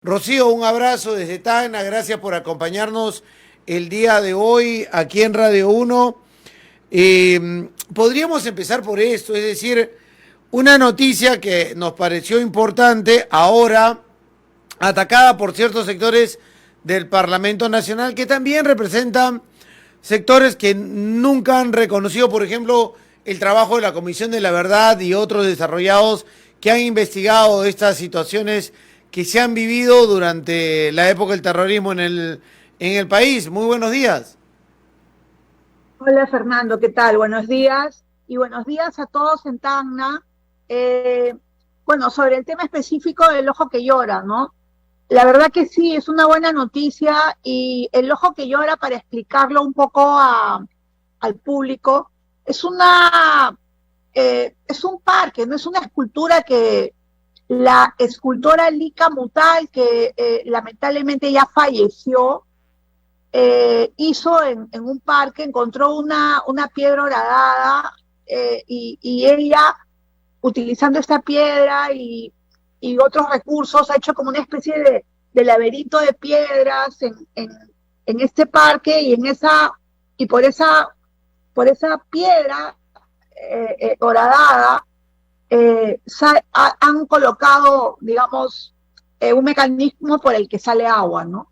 Rocío, un abrazo desde Tacna, gracias por acompañarnos el día de hoy aquí en Radio Uno. Podríamos empezar por esto, es decir, una noticia que nos pareció importante ahora, atacada por ciertos sectores del Parlamento Nacional que también representan sectores que nunca han reconocido, por ejemplo, el trabajo de la Comisión de la Verdad y otros desarrollados que han investigado estas situaciones que se han vivido durante la época del terrorismo en el país. Muy buenos días. Hola Fernando, ¿qué tal? Buenos días y buenos días a todos en Tacna. Eh, bueno, sobre el tema específico del ojo que llora, ¿no? La verdad que sí, es una buena noticia y el ojo que llora, para explicarlo un poco al público, es es un parque, no es una escultura que la escultora Lika Mutal, que lamentablemente ya falleció, hizo en un parque, encontró una piedra horadada, y ella, utilizando esta piedra y otros recursos, ha hecho como una especie de laberinto de piedras en este parque y por esa piedra horadada, han colocado, digamos, un mecanismo por el que sale agua, ¿no?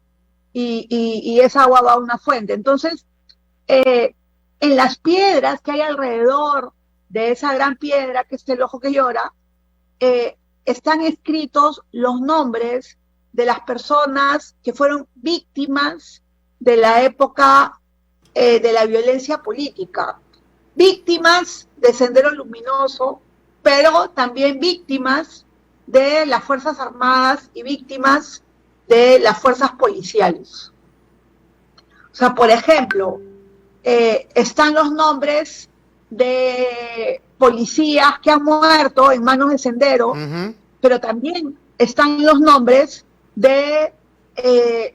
Y esa agua va a una fuente. Entonces, eh, en las piedras que hay alrededor de esa gran piedra, que es el ojo que llora, están escritos los nombres de las personas que fueron víctimas de la época de la violencia política, víctimas de Sendero Luminoso, pero también víctimas de las Fuerzas Armadas y víctimas de las fuerzas policiales. O sea, por ejemplo, están los nombres de policías que han muerto en manos de Sendero, pero también están los nombres de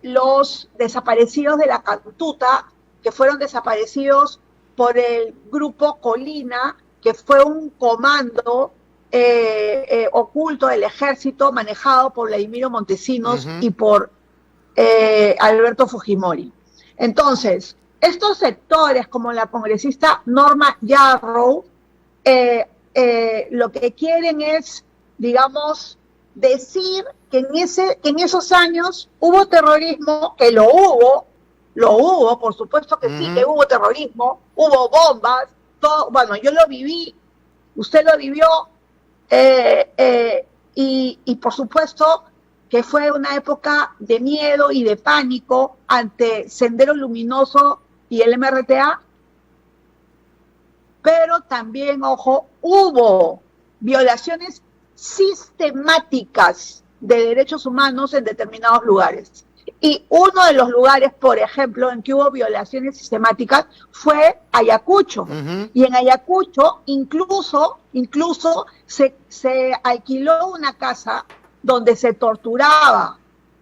los desaparecidos de la Cantuta, que fueron desaparecidos por el grupo Colina, que fue un comando oculto del ejército manejado por Vladimiro Montesinos y por Alberto Fujimori. Entonces, estos sectores, como la congresista Norma Yarrow, lo que quieren es, digamos, decir que en esos años hubo terrorismo, que lo hubo, por supuesto que sí, que hubo terrorismo, hubo bombas, todo. Bueno, yo lo viví, usted lo vivió, y por supuesto que fue una época de miedo y de pánico ante Sendero Luminoso y el MRTA, pero también, ojo, hubo violaciones sistemáticas de derechos humanos en determinados lugares. Y uno de los lugares, por ejemplo, en que hubo violaciones sistemáticas fue Ayacucho. Y en Ayacucho incluso se alquiló una casa donde se torturaba,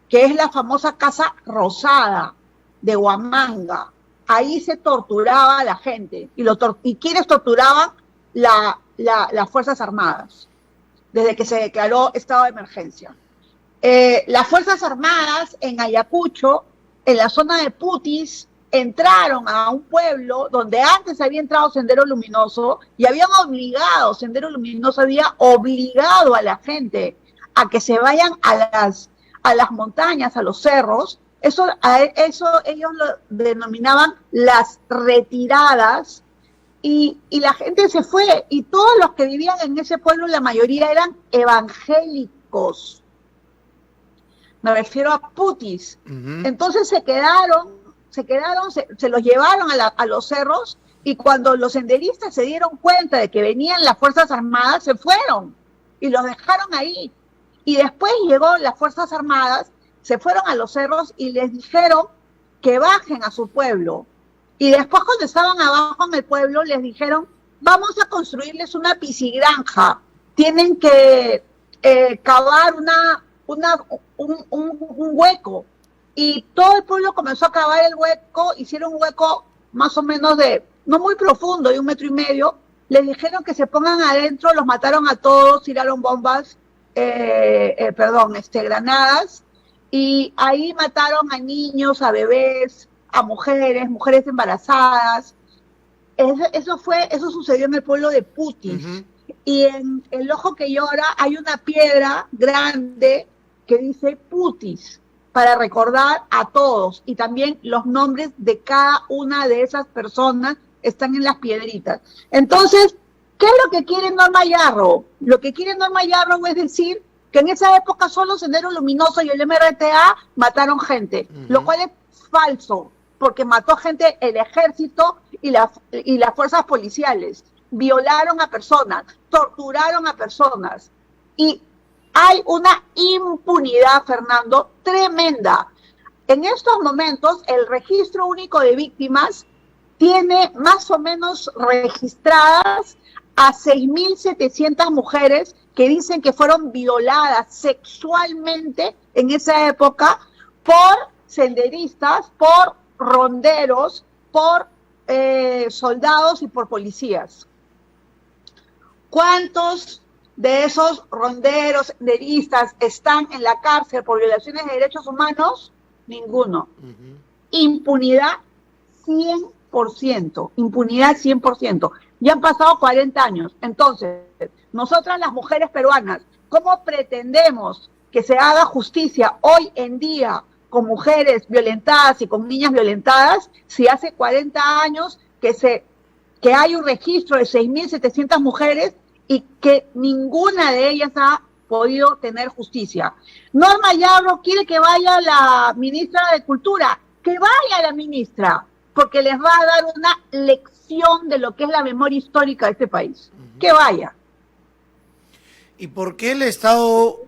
que es la famosa Casa Rosada de Huamanga. Ahí se torturaba a la gente. ¿Y quiénes torturaban? Las Fuerzas Armadas, desde que se declaró estado de emergencia. Las Fuerzas Armadas en Ayacucho, en la zona de Putis, entraron a un pueblo donde antes había entrado Sendero Luminoso y Sendero Luminoso había obligado a la gente a que se vayan a las montañas, a los cerros. Eso ellos lo denominaban las retiradas, y la gente se fue, y todos los que vivían en ese pueblo, la mayoría eran evangélicos. Me refiero a Putis. Entonces se los llevaron a los cerros, y cuando los senderistas se dieron cuenta de que venían las Fuerzas Armadas, se fueron y los dejaron ahí. Y después llegó las Fuerzas Armadas, se fueron a los cerros y les dijeron que bajen a su pueblo. Y después, cuando estaban abajo en el pueblo, les dijeron: vamos a construirles una piscigranja, tienen que cavar un hueco. Y todo el pueblo comenzó a cavar el hueco, hicieron un hueco más o menos no muy profundo, de 1,5 metros. Les dijeron que se pongan adentro, los mataron a todos, tiraron bombas, granadas, Y ahí mataron a niños, a bebés, a mujeres embarazadas. Eso sucedió en el pueblo de Putis. Ujú. Y en El Ojo que Llora hay una piedra grande que dice Putis, para recordar a todos. Y también los nombres de cada una de esas personas están en las piedritas. Entonces, ¿qué es lo que quiere Norma Yarro? Lo que quiere Norma Yarro es decir que en esa época solo Sendero Luminoso y el MRTA mataron gente, lo cual es falso, porque mató gente el ejército y las fuerzas policiales. Violaron a personas, torturaron a personas. Y hay una impunidad, Fernando, tremenda. En estos momentos, el Registro Único de Víctimas tiene más o menos registradas a 6.700 mujeres que dicen que fueron violadas sexualmente en esa época por senderistas, por ronderos, por soldados y por policías. ¿Cuántos de esos ronderos, senderistas están en la cárcel por violaciones de derechos humanos? Ninguno. Impunidad 100%, impunidad 100%. Ya han pasado 40 años. Entonces, nosotras las mujeres peruanas, ¿cómo pretendemos que se haga justicia hoy en día con mujeres violentadas y con niñas violentadas si hace 40 años que hay un registro de 6.700 mujeres y que ninguna de ellas ha podido tener justicia? Norma Yarro quiere que vaya la ministra de Cultura, que vaya la ministra, porque les va a dar una lección de lo que es la memoria histórica de este país. Que vaya. ¿Y por qué el Estado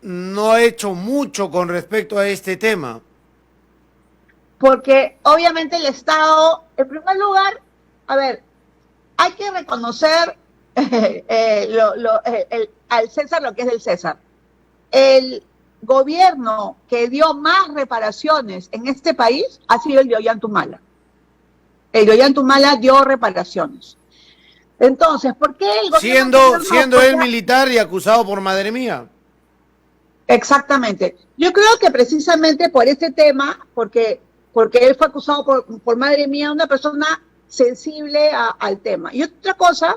no ha hecho mucho con respecto a este tema? Porque obviamente el Estado, en primer lugar, a ver, hay que reconocer al César lo que es del César. El gobierno que dio más reparaciones en este país ha sido el de Ollantumala. El de Ollantumala dio reparaciones. Entonces, ¿por qué el gobierno... Siendo él militar y acusado por madre mía. Exactamente. Yo creo que precisamente por este tema, porque él fue acusado por madre mía, una persona sensible al tema. Y otra cosa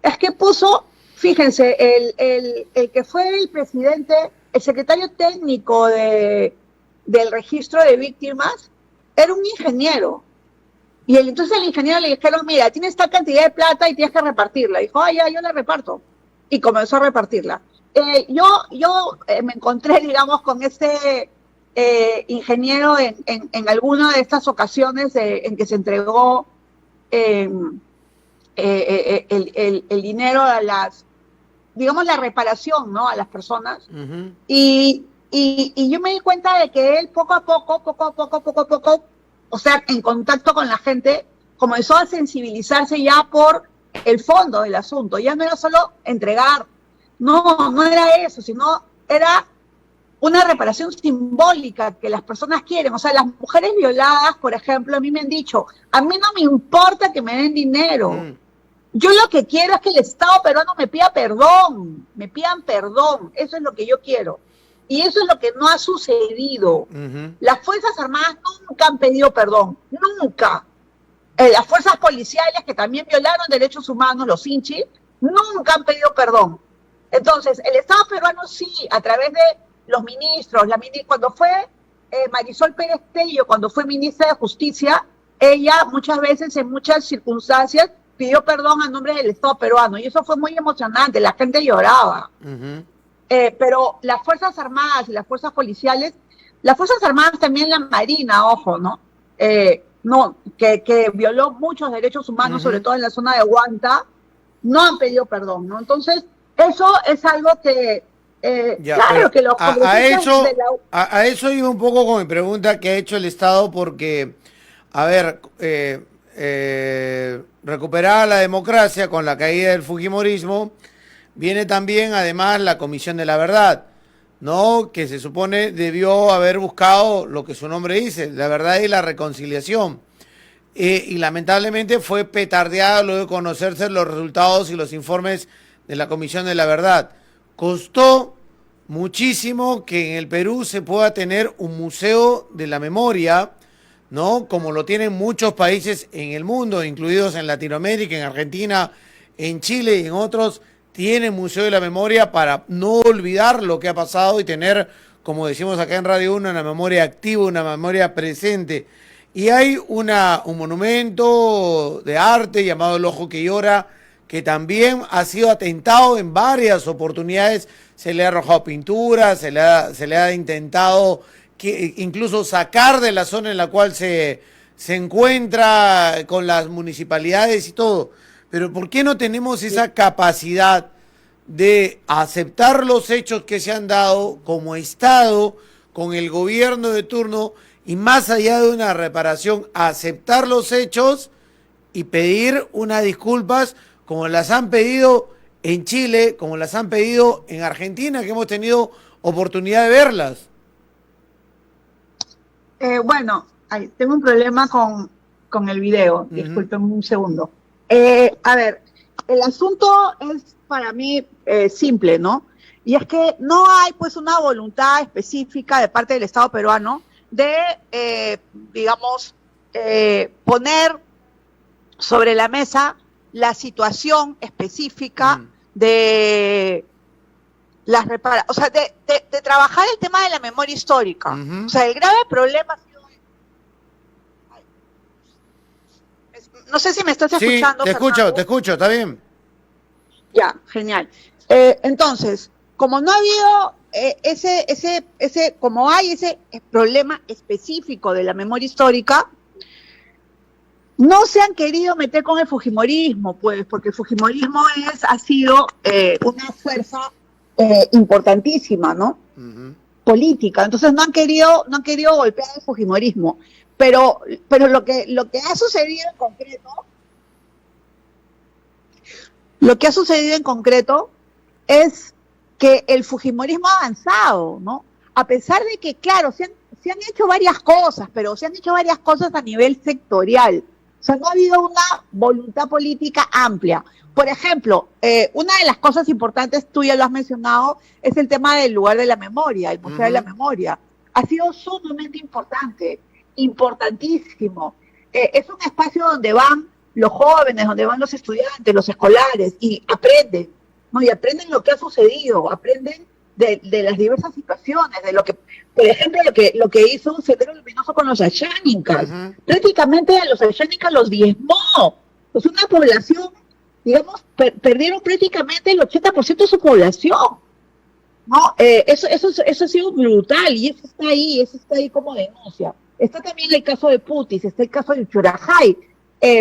es que puso, fíjense, el que fue el presidente, el secretario técnico del registro de víctimas, era un ingeniero. Y entonces el ingeniero le dijeron, mira, tienes esta cantidad de plata y tienes que repartirla. Dijo, ya, yo la reparto. Y comenzó a repartirla. Yo me encontré, digamos, con este ingeniero en alguna de estas ocasiones en que se entregó el dinero a digamos, la reparación, ¿no?, a las personas. Y yo me di cuenta de que él poco a poco, o sea, en contacto con la gente, comenzó a sensibilizarse ya por el fondo del asunto. Ya no era solo entregar, no era eso, sino era una reparación simbólica que las personas quieren. O sea, las mujeres violadas, por ejemplo, a mí me han dicho, a mí no me importa que me den dinero. Yo lo que quiero es que el Estado peruano me pidan perdón, eso es lo que yo quiero. Y eso es lo que no ha sucedido. Las Fuerzas Armadas nunca han pedido perdón, nunca. Las fuerzas policiales que también violaron derechos humanos, los Inchi, nunca han pedido perdón. Entonces, el Estado peruano sí, a través de los ministros, cuando fue Marisol Pérez Tello, cuando fue ministra de Justicia, ella muchas veces, en muchas circunstancias, pidió perdón a nombre del Estado peruano, y eso fue muy emocionante, la gente lloraba. Pero las Fuerzas Armadas y las Fuerzas Policiales, las Fuerzas Armadas también, la Marina, ojo, ¿no? Que violó muchos derechos humanos, sobre todo en la zona de Huanta, no han pedido perdón, ¿no? Entonces, eso es algo que, claro, que los a eso iba un poco con mi pregunta, que ha hecho el Estado, porque, a ver, recuperar la democracia con la caída del fujimorismo, viene también además la Comisión de la Verdad, ¿no?, que se supone debió haber buscado lo que su nombre dice, la verdad y la reconciliación. Y lamentablemente fue petardeada luego de conocerse los resultados y los informes de la Comisión de la Verdad. Costó muchísimo que en el Perú se pueda tener un museo de la memoria, ¿no? Como lo tienen muchos países en el mundo, incluidos en Latinoamérica, en Argentina, en Chile y en otros, tienen museo de la memoria para no olvidar lo que ha pasado y tener, como decimos acá en Radio 1, una memoria activa, una memoria presente. Y hay un monumento de arte llamado El Ojo que Llora, que también ha sido atentado en varias oportunidades. Se le ha arrojado pintura, se le ha intentado incluso sacar de la zona en la cual se encuentra con las municipalidades y todo. Pero ¿por qué no tenemos esa capacidad de aceptar los hechos que se han dado como Estado, con el gobierno de turno, y más allá de una reparación, aceptar los hechos y pedir unas disculpas como las han pedido en Chile, como las han pedido en Argentina, que hemos tenido oportunidad de verlas? Bueno, tengo un problema con el video, disculpen un segundo. A ver, el asunto es para mí simple, ¿no? Y es que no hay pues una voluntad específica de parte del Estado peruano de, digamos, poner sobre la mesa la situación específica de las reparaciones, o sea, de trabajar el tema de la memoria histórica. O sea, el grave problema ha sido... No sé si me estás escuchando. Sí, te escucho, está bien. Ya, genial. Entonces, como no ha habido como hay ese problema específico de la memoria histórica, no se han querido meter con el fujimorismo, pues, porque el fujimorismo ha sido una fuerza importantísima, ¿no? Política. Entonces no han querido golpear el fujimorismo. Pero lo que ha sucedido en concreto, es que el fujimorismo ha avanzado, ¿no? A pesar de que, claro, se han hecho varias cosas, pero se han hecho varias cosas a nivel sectorial. O sea, no ha habido una voluntad política amplia. Por ejemplo, una de las cosas importantes, tú ya lo has mencionado, es el tema del lugar de la memoria, el Museo de la Memoria. Ha sido sumamente importante, importantísimo. Es un espacio donde van los jóvenes, donde van los estudiantes, los escolares, y aprenden, ¿no? Y aprenden lo que ha sucedido, aprenden de las diversas situaciones, de lo que, por ejemplo, lo que hizo Sendero Luminoso con los ayánicas. Prácticamente a los ayánicas los diezmó. Pues una población, digamos, perdieron prácticamente el 80% de su población, ¿no? Eso ha sido brutal, y eso está ahí como denuncia. Está también el caso de Putis, está el caso de Churajay,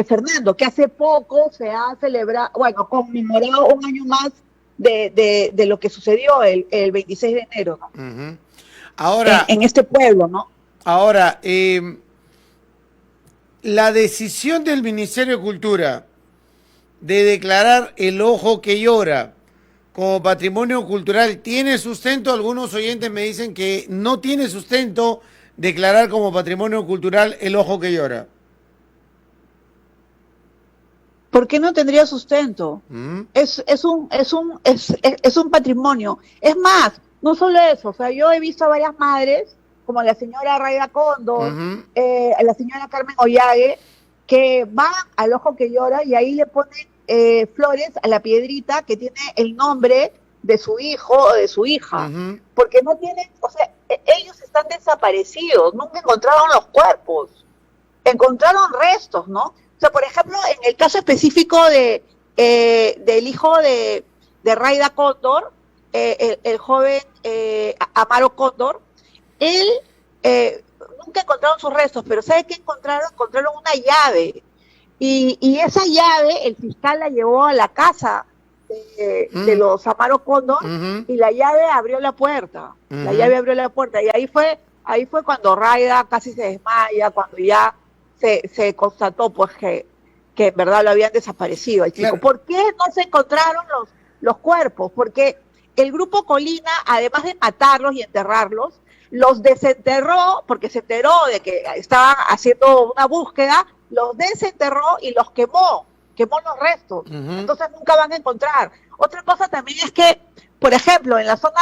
Fernando, que hace poco se ha celebrado, bueno, conmemorado un año más de lo que sucedió el 26 de enero, ¿no? Ahora, en este pueblo, ¿no? Ahora, la decisión del Ministerio de Cultura de declarar El Ojo que Llora como patrimonio cultural, ¿tiene sustento? Algunos oyentes me dicen que no tiene sustento declarar como patrimonio cultural El Ojo que Llora. ¿Por qué no tendría sustento? Es un patrimonio. Es más, no solo eso, o sea, yo he visto a varias madres, como la señora Raida Cóndor, la señora Carmen Ollague, que van al Ojo que Llora y ahí le ponen flores a la piedrita que tiene el nombre de su hijo o de su hija, porque no tienen, o sea, ellos están desaparecidos, nunca encontraron los cuerpos, encontraron restos, ¿no? O sea, por ejemplo, en el caso específico del hijo de Raida Cóndor, el joven Amaro Cóndor, él nunca encontraron sus restos, pero ¿sabe qué encontraron? Encontraron una llave, y esa llave el fiscal la llevó a la casa de los Amaro Cóndor, y la llave abrió la puerta, y ahí fue cuando Raida casi se desmaya, cuando ya se constató pues que en verdad lo habían desaparecido el chico. Claro. ¿Por qué no se encontraron los cuerpos? Porque el grupo Colina, además de matarlos y enterrarlos, los desenterró, porque se enteró de que estaban haciendo una búsqueda, los desenterró y los quemó los restos. Entonces nunca van a encontrar. Otra cosa también es que, por ejemplo, en la zona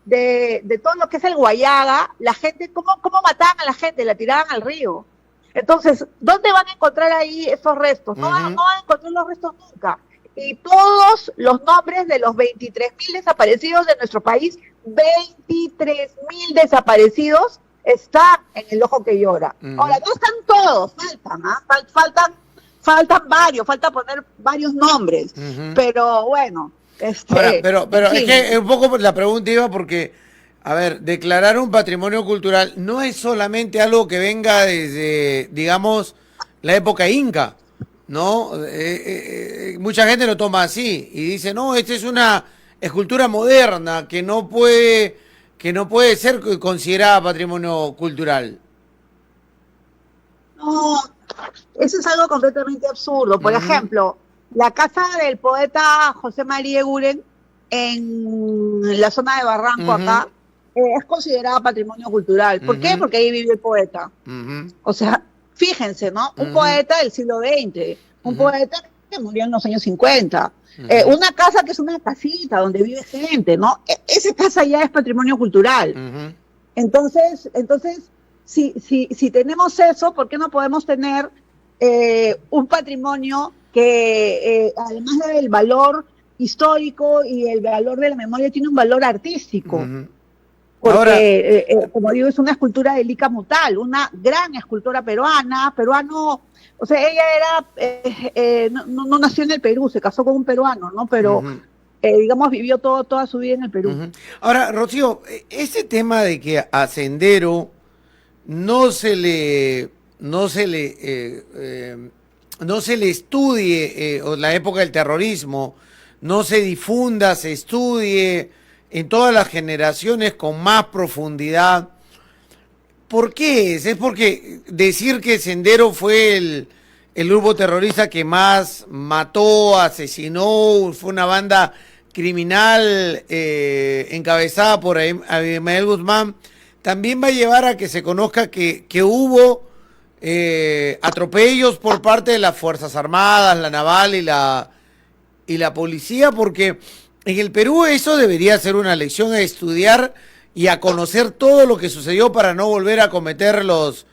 de todo lo que es el Guayaga, la gente, ¿cómo mataban a la gente? La tiraban al río. Entonces, ¿dónde van a encontrar ahí esos restos? No van a encontrar los restos nunca. Y todos los nombres de los 23.000 desaparecidos de nuestro país, 23.000 desaparecidos, están en el ojo que llora. Ahora, no están todos, faltan varios, falta poner varios nombres, pero bueno. Ahora, pero sí. es que un poco la pregunta iba porque, a ver, declarar un patrimonio cultural no es solamente algo que venga desde, digamos, la época inca, ¿no? Mucha gente lo toma así y dice, no, esta es una escultura moderna que no puede ser considerada patrimonio cultural. No, eso es algo completamente absurdo. Por ejemplo, la casa del poeta José María Eguren en la zona de Barranco acá es considerada patrimonio cultural. ¿Por qué? Porque ahí vivió el poeta. O sea, fíjense, ¿no? Un poeta del siglo XX, un poeta que murió en los años 50. Una casa que es una casita donde vive gente, ¿no? Esa casa ya es patrimonio cultural. Entonces, si tenemos eso, ¿por qué no podemos tener un patrimonio que además del valor histórico y el valor de la memoria tiene un valor artístico? Porque, como digo, es una escultura de Lica Mutal, una gran escultora peruano, o sea, ella no nació en el Perú, se casó con un peruano, ¿no? Pero, digamos, vivió toda su vida en el Perú. Ahora, Rocío, ese tema de que a Sendero no se le estudie o la época del terrorismo, no se difunda, se estudie en todas las generaciones con más profundidad. ¿Por qué es? ¿Es porque decir que Sendero fue el grupo terrorista que más mató, asesinó, fue una banda criminal encabezada por Abimael Guzmán, también va a llevar a que se conozca que hubo atropellos por parte de las Fuerzas Armadas, la Naval y la policía? Porque en el Perú eso debería ser una lección a estudiar y a conocer todo lo que sucedió para no volver a cometer los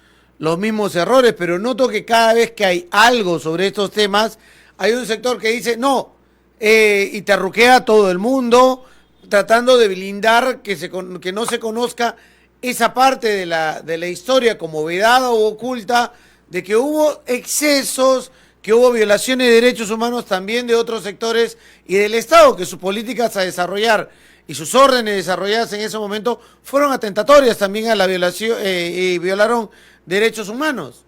mismos errores, pero noto que cada vez que hay algo sobre estos temas, hay un sector que dice no, y terruquea a todo el mundo, tratando de blindar que no se conozca esa parte de la historia como vedada o oculta, de que hubo excesos, que hubo violaciones de derechos humanos también de otros sectores y del Estado, que sus políticas a desarrollar y sus órdenes desarrolladas en ese momento fueron atentatorias también a la violación y violaron derechos humanos.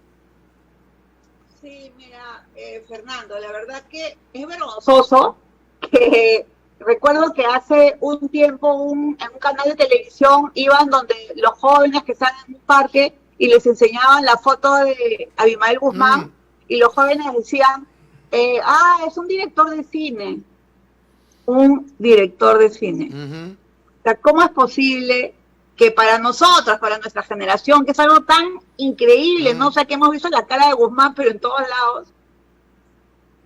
Sí, mira, Fernando, la verdad que es vergonzoso que recuerdo que hace un tiempo en un canal de televisión iban donde los jóvenes que están en un parque y les enseñaban la foto de Abimael Guzmán y los jóvenes decían, es un director de cine. Un director de cine. O sea, ¿cómo es posible que para nosotros, para nuestra generación, que es algo tan increíble, ¿no? O sea, que hemos visto la cara de Guzmán, pero en todos lados,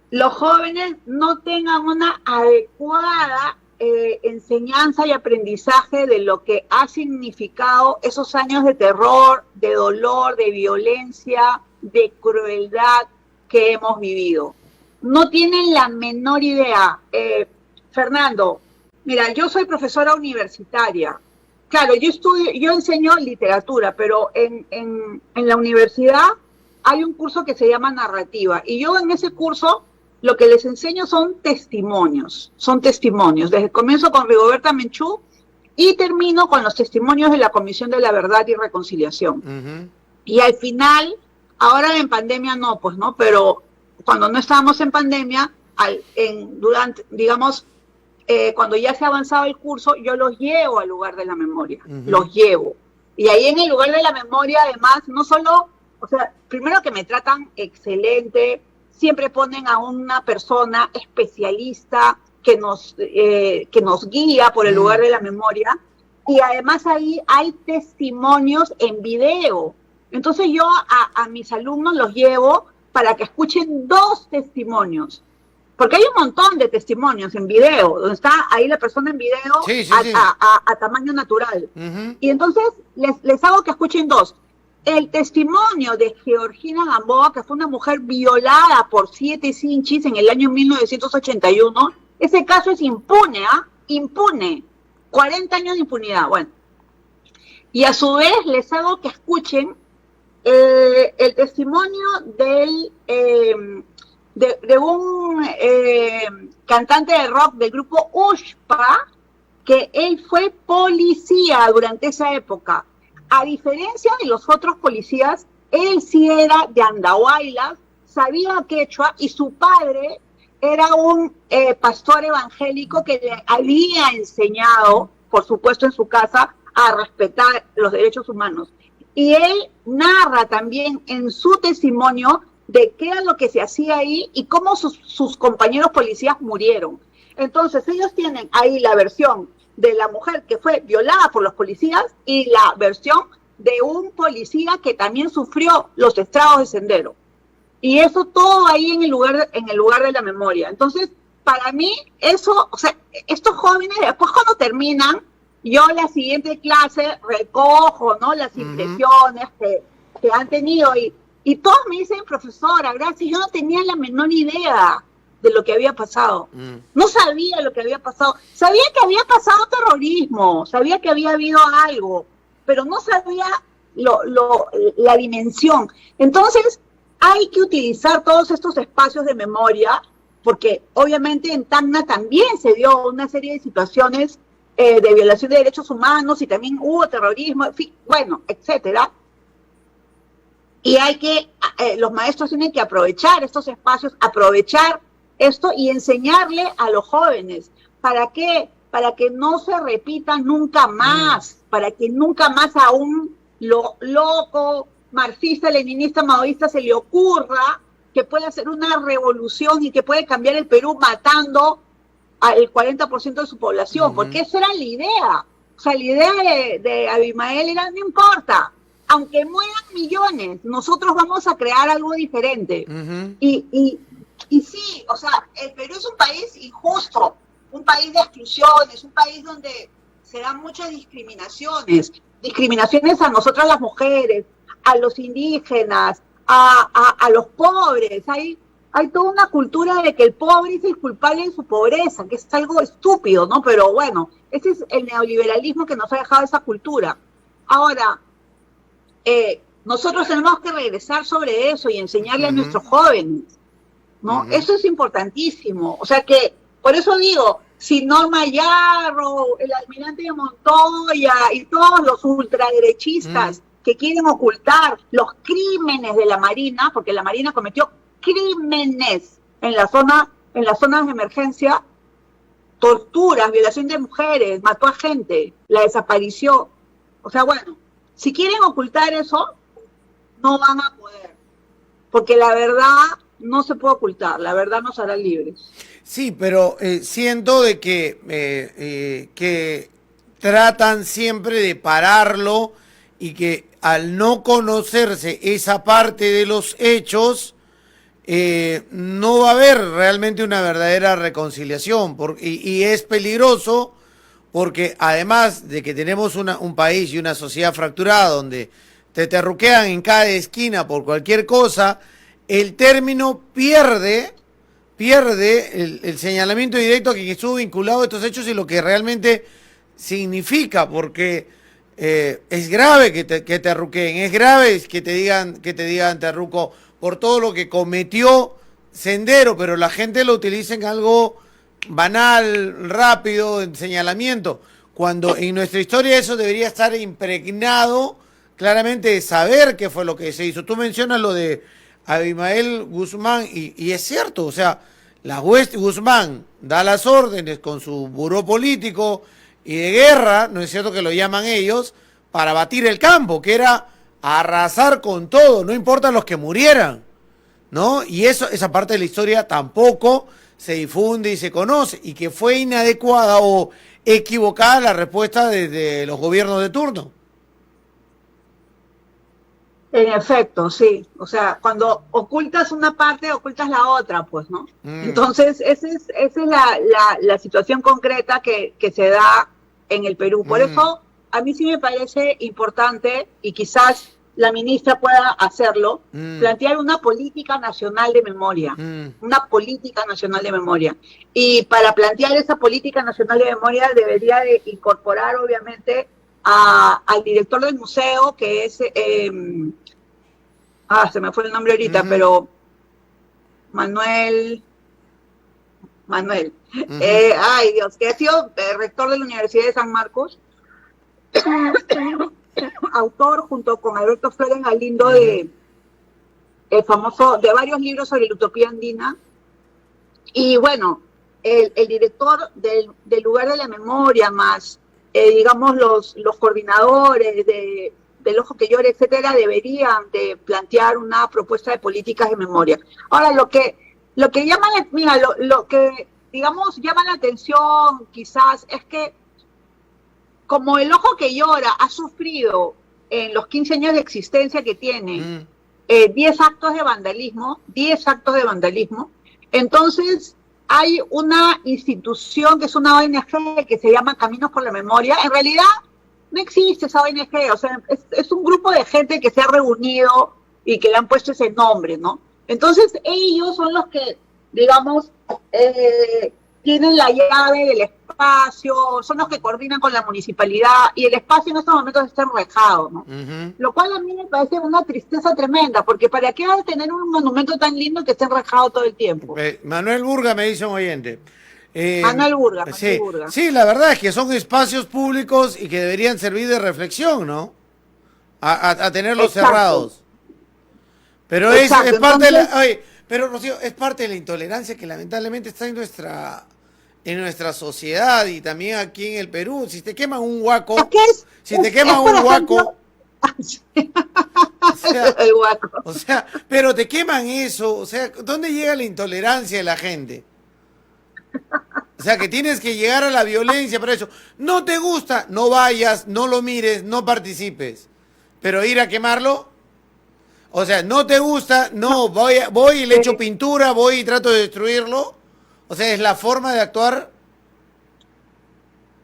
los jóvenes no tengan una adecuada enseñanza y aprendizaje de lo que ha significado esos años de terror, de dolor, de violencia, de crueldad que hemos vivido. No tienen la menor idea. Fernando, mira, yo soy profesora universitaria. Claro, yo enseño literatura, pero en la universidad hay un curso que se llama narrativa. Y yo en ese curso lo que les enseño son testimonios. Desde comienzo con Rigoberta Menchú y termino con los testimonios de la Comisión de la Verdad y Reconciliación. Y al final, ahora en pandemia no, pues no, pero cuando no estábamos en pandemia, cuando ya se ha avanzado el curso, yo los llevo al lugar de la memoria, los llevo. Y ahí en el lugar de la memoria, además, no solo, o sea, primero que me tratan excelente, siempre ponen a una persona especialista que nos guía por el lugar de la memoria, y además ahí hay testimonios en video. Entonces yo a mis alumnos los llevo para que escuchen 2 testimonios, porque hay un montón de testimonios en video, donde está ahí la persona en video a tamaño natural. Y entonces les hago que escuchen dos. El testimonio de Georgina Gamboa, que fue una mujer violada por 7 sinchis en el año 1981, ese caso es impune, impune, 40 años de impunidad. Bueno, y a su vez les hago que escuchen el testimonio de un cantante de rock del grupo Ushpa, que él fue policía durante esa época. A diferencia de los otros policías, él sí era de Andahuaylas, sabía quechua, y su padre era un pastor evangélico que le había enseñado, por supuesto en su casa, a respetar los derechos humanos. Y él narra también en su testimonio de qué era lo que se hacía ahí y cómo sus compañeros policías murieron. Entonces ellos tienen ahí la versión de la mujer que fue violada por los policías y la versión de un policía que también sufrió los estragos de Sendero. Y eso todo ahí en el lugar de la memoria. Entonces, para mí, eso, o sea, estos jóvenes, después cuando terminan, yo la siguiente clase recojo, ¿no?, las impresiones que han tenido y todos me dicen, profesora, gracias, yo no tenía la menor idea de lo que había pasado. No sabía lo que había pasado. Sabía que había pasado terrorismo, sabía que había habido algo, pero no sabía la dimensión. Entonces, hay que utilizar todos estos espacios de memoria, porque obviamente en Tacna también se dio una serie de situaciones de violación de derechos humanos y también hubo terrorismo, en fin, bueno, etcétera. Y los maestros tienen que aprovechar estos espacios, aprovechar esto y enseñarle a los jóvenes. ¿Para qué? Para que no se repita nunca más, para que nunca más a un loco marxista, leninista, maoísta se le ocurra que puede hacer una revolución y que puede cambiar el Perú matando al 40% de su población, porque esa era la idea. O sea, la idea de Abimael era, no importa, aunque mueran millones, nosotros vamos a crear algo diferente. Y sí, o sea, el Perú es un país injusto, un país de exclusiones, un país donde se dan muchas discriminaciones a nosotras las mujeres, a los indígenas, a los pobres. Hay toda una cultura de que el pobre es el culpable de su pobreza, que es algo estúpido, ¿no? Pero bueno, ese es el neoliberalismo que nos ha dejado esa cultura. Ahora, nosotros tenemos que regresar sobre eso y enseñarle a nuestros jóvenes, ¿no? Eso es importantísimo. O sea que, por eso digo, si Norma Yarro, el almirante de Montoya y todos los ultraderechistas que quieren ocultar los crímenes de la Marina, porque la Marina cometió crímenes en las zonas de emergencia, torturas, violación de mujeres, mató a gente, la desaparició. O sea, bueno, si quieren ocultar eso, no van a poder, porque la verdad no se puede ocultar, la verdad nos hará libres. Sí, pero siento de que tratan siempre de pararlo y que al no conocerse esa parte de los hechos, no va a haber realmente una verdadera reconciliación, y es peligroso porque además de que tenemos un país y una sociedad fracturada donde te terruquean en cada esquina por cualquier cosa, el término pierde el señalamiento directo a quien estuvo vinculado a estos hechos y lo que realmente significa, porque es grave que te terruqueen, es grave que te digan terruco por todo lo que cometió Sendero, pero la gente lo utiliza en algo banal, rápido, en señalamiento, cuando en nuestra historia eso debería estar impregnado claramente de saber qué fue lo que se hizo. Tú mencionas lo de Abimael Guzmán y es cierto, o sea, la juez Guzmán da las órdenes con su buró político y de guerra, no es cierto que lo llaman ellos, para batir el campo, que era arrasar con todo, no importa los que murieran, ¿no? Y esa parte de la historia tampoco se difunde y se conoce, y que fue inadecuada o equivocada la respuesta de los gobiernos de turno. En efecto, sí. O sea, cuando ocultas una parte, ocultas la otra, pues, ¿no? Entonces, esa es la situación concreta que se da en el Perú. Por eso, a mí sí me parece importante, y quizás la ministra pueda hacerlo, plantear una política nacional de memoria. Una política nacional de memoria. Y para plantear esa política nacional de memoria debería de incorporar, obviamente, al director del museo, que es... se me fue el nombre ahorita, pero Manuel, ay Dios, que ha sido rector de la Universidad de San Marcos, autor junto con Alberto Flores Galindo de varios libros sobre la utopía andina, y bueno, el director del lugar de la memoria, más digamos los coordinadores del Ojo que Llora, etcétera, deberían de plantear una propuesta de políticas de memoria. Ahora, lo que llama, lo que digamos llama la atención quizás es que como el Ojo que Llora ha sufrido en los 15 años de existencia que tiene 10 actos de vandalismo, entonces hay una institución que es una ONG que se llama Caminos por la Memoria. En realidad no existe esa ONG, o sea, es un grupo de gente que se ha reunido y que le han puesto ese nombre, ¿no? Entonces ellos son los que, digamos, tienen la llave del espacio, son los que coordinan con la municipalidad, y el espacio en estos momentos está enrejado, ¿no? Lo cual a mí me parece una tristeza tremenda, porque ¿para qué va a tener un monumento tan lindo que esté enrejado todo el tiempo? Manuel Burga me dice un oyente. Manuel Burga. Sí, la verdad es que son espacios públicos y que deberían servir de reflexión, ¿no? A tenerlos cerrados. Pero es parte entonces, de la... Oye, pero Rocío, es parte de la intolerancia que lamentablemente está en nuestra sociedad y también aquí en el Perú. Si te queman un huaco, o sea, pero te queman eso, o sea, ¿dónde llega la intolerancia de la gente? O sea, que tienes que llegar a la violencia para eso. No te gusta, no vayas, no lo mires, no participes. Pero ir a quemarlo, o sea, no te gusta, no, voy y le echo pintura, voy y trato de destruirlo. O sea, es la forma de actuar.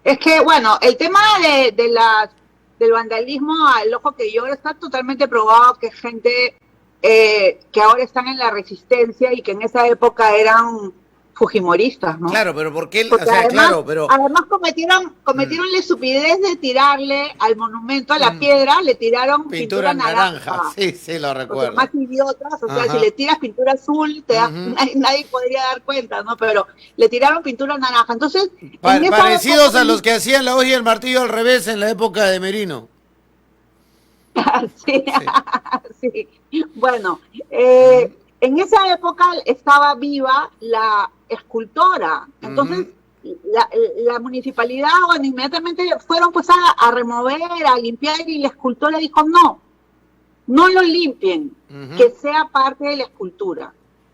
Es que, bueno, el tema del vandalismo al Ojo que Llora está totalmente probado que gente que ahora están en la resistencia y que en esa época eran fujimoristas, ¿no? Claro, pero ¿por qué? Porque o sea, además cometieron la estupidez de tirarle al monumento, a la piedra, le tiraron pintura naranja. Sí, lo recuerdo. Más idiotas, o sea, si le tiras pintura azul, nadie podría dar cuenta, ¿no? Pero le tiraron pintura naranja. Entonces, parecidos a los que hacían la hoja y el martillo al revés en la época de Merino. Sí. Bueno, en esa época estaba viva la escultora, entonces la municipalidad, bueno, inmediatamente fueron pues a remover, a limpiar, y la escultora dijo no lo limpien, que sea parte de la escultura,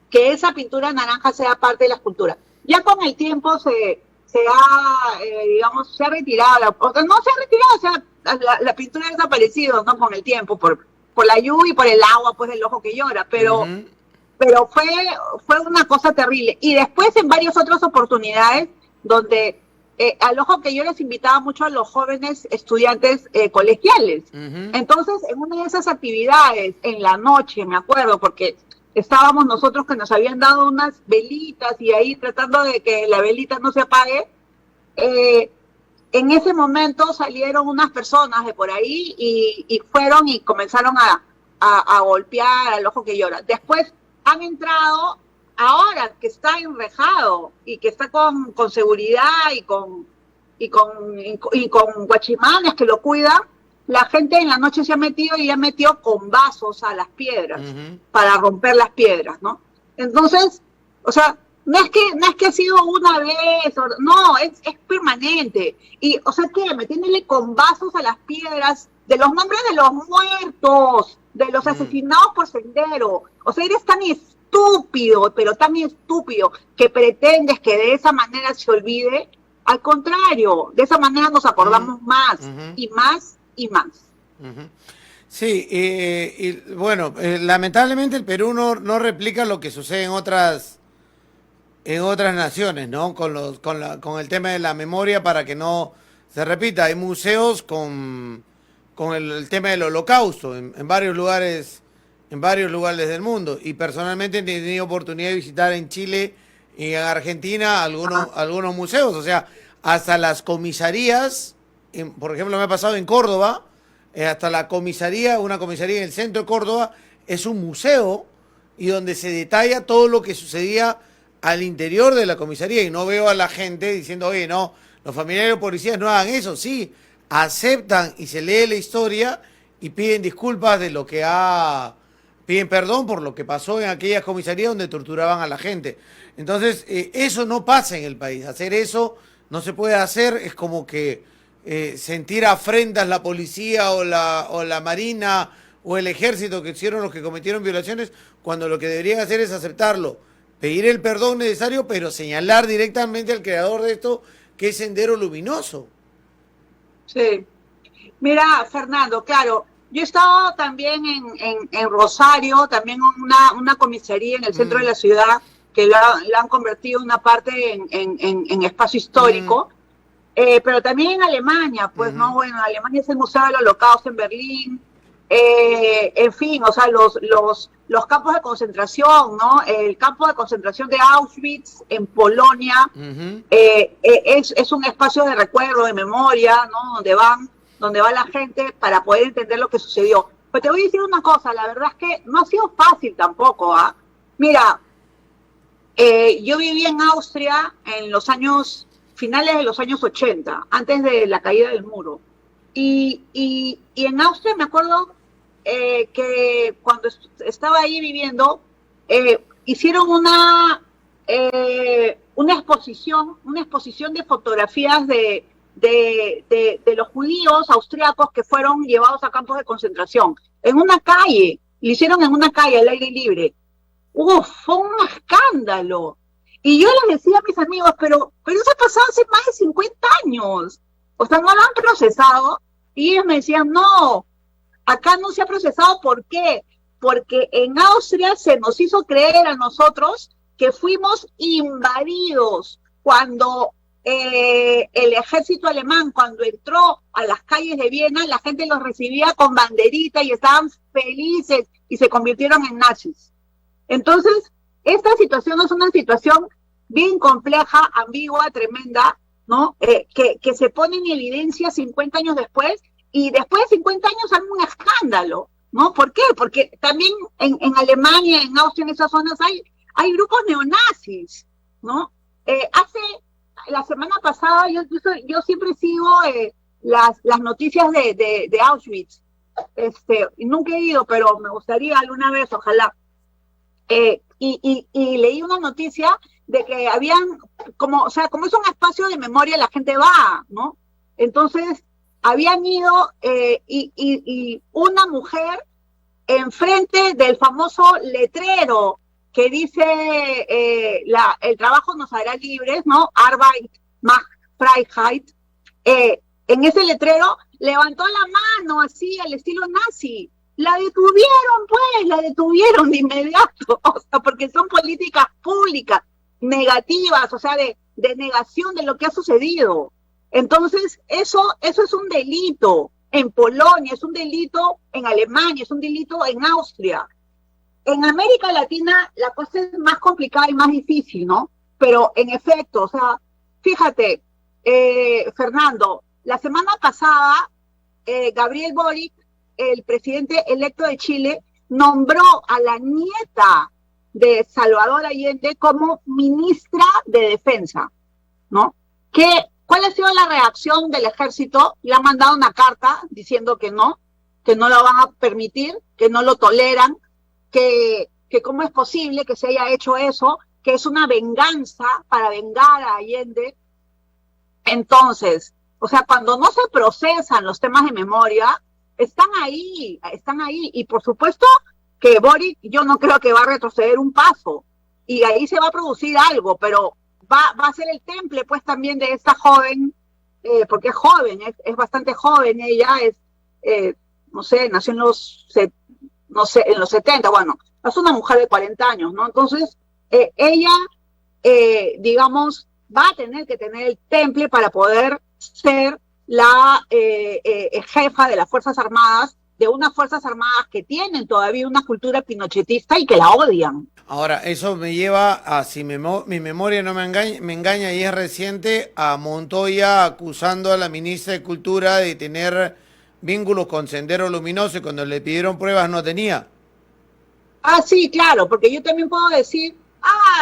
que esa pintura naranja sea parte de la escultura. Ya con el tiempo se ha retirado, no se ha retirado, o sea, la pintura ha desaparecido, ¿no? Con el tiempo, por la lluvia y por el agua, pues, del Ojo que Llora, pero fue una cosa terrible. Y después en varias otras oportunidades donde al Ojo que Llora les invitaba mucho a los jóvenes estudiantes colegiales. Entonces, en una de esas actividades, en la noche, me acuerdo, porque estábamos nosotros que nos habían dado unas velitas y ahí tratando de que la velita no se apague, en ese momento salieron unas personas de por ahí y fueron y comenzaron a golpear al Ojo que Llora. Después han entrado, ahora que está enrejado y que está con seguridad y con guachimanes que lo cuidan, la gente en la noche se ha metido con vasos a las piedras para romper las piedras, ¿no? Entonces, o sea, no es que ha sido una vez, no, es permanente. Y, o sea, ¿qué? Metiéndole con vasos a las piedras de los nombres de los muertos, de los asesinados por Sendero. O sea, eres tan estúpido, pero tan estúpido, que pretendes que de esa manera se olvide. Al contrario, de esa manera nos acordamos más y más y más. Sí, y bueno, lamentablemente el Perú no replica lo que sucede en otras naciones, ¿no? Con el tema de la memoria para que no se repita. Hay museos con el tema del holocausto en varios lugares del mundo. Y personalmente he tenido oportunidad de visitar en Chile y en Argentina algunos museos. O sea, hasta las comisarías, por ejemplo, me ha pasado en Córdoba, hasta la comisaría, una comisaría en el centro de Córdoba, es un museo y donde se detalla todo lo que sucedía al interior de la comisaría y no veo a la gente diciendo, oye, no, los familiares de policías no hagan eso. Sí, aceptan y se lee la historia y piden disculpas de lo que piden perdón por lo que pasó en aquellas comisarías donde torturaban a la gente. Entonces, eso no pasa en el país. Hacer eso no se puede hacer, es como que sentir afrentas la policía o la marina o el ejército que hicieron los que cometieron violaciones, cuando lo que deberían hacer es aceptarlo, pedir el perdón necesario, pero señalar directamente al creador de esto, que es Sendero Luminoso. Sí. Mira, Fernando, claro, yo he estado también en Rosario, también una comisaría en el centro de la ciudad, que la han convertido en una parte en espacio histórico, pero también en Alemania, pues, ¿no? Bueno, en Alemania es el Museo del Holocausto en Berlín, en fin, o sea, los campos de concentración, ¿no? El campo de concentración de Auschwitz en Polonia es un espacio de recuerdo, de memoria, ¿no? Donde va la gente para poder entender lo que sucedió. Pero te voy a decir una cosa, la verdad es que no ha sido fácil tampoco, ¿ah? Mira, yo viví en Austria en los finales de los años 80, antes de la caída del muro. Y en Austria me acuerdo que cuando estaba ahí viviendo, hicieron una exposición de fotografías de los judíos austriacos que fueron llevados a campos de concentración. En una calle, lo hicieron en una calle al aire libre. Fue un escándalo. Y yo les decía a mis amigos, pero eso ha pasado hace más de 50 años. O sea, no lo han procesado. Y ellos me decían, no, acá no se ha procesado. ¿Por qué? Porque en Austria se nos hizo creer a nosotros que fuimos invadidos cuando el ejército alemán, cuando entró a las calles de Viena, la gente los recibía con banderita y estaban felices y se convirtieron en nazis. Entonces, esta situación es una situación bien compleja, ambigua, tremenda, ¿no? Que se pone en evidencia 50 años después, y después de 50 años hay un escándalo, ¿no? ¿Por qué? Porque también en Alemania, en Austria, en esas zonas hay grupos neonazis, ¿no? La semana pasada, yo siempre sigo las noticias de Auschwitz. Nunca he ido, pero me gustaría alguna vez, ojalá. Y leí una noticia de que habían, como es un espacio de memoria, la gente va, ¿no? Entonces, habían ido y una mujer enfrente del famoso letrero que dice el trabajo nos hará libres, ¿no? Arbeit macht Freiheit. En ese letrero levantó la mano así al estilo nazi. La detuvieron de inmediato, o sea, porque son políticas públicas negativas, o sea, de negación de lo que ha sucedido. Entonces, eso es un delito en Polonia, es un delito en Alemania, es un delito en Austria. En América Latina la cosa es más complicada y más difícil, ¿no? Pero en efecto, o sea, fíjate, Fernando, la semana pasada, Gabriel Boric, el presidente electo de Chile, nombró a la nieta de Salvador Allende como ministra de Defensa, ¿no? ¿Cuál ha sido la reacción del ejército? Le han mandado una carta diciendo que no lo van a permitir, que no lo toleran, que cómo es posible que se haya hecho eso, que es una venganza para vengar a Allende. Entonces, o sea, cuando no se procesan los temas de memoria, están ahí, y por supuesto que Boric, yo no creo que va a retroceder un paso, y ahí se va a producir algo, pero va a ser el temple, pues, también de esta joven, porque es joven, es bastante joven, ella no sé, nació en no sé, en los 70, bueno, es una mujer de 40 años, ¿no? Entonces, ella, digamos, va a tener que tener el temple para poder ser la jefa de las Fuerzas Armadas, de unas Fuerzas Armadas que tienen todavía una cultura pinochetista y que la odian. Ahora, eso me lleva a, si mi memoria no me engaña y es reciente, a Montoya acusando a la ministra de Cultura de tener vínculos con Sendero Luminoso y cuando le pidieron pruebas no tenía. Ah, sí, claro, porque yo también puedo decir,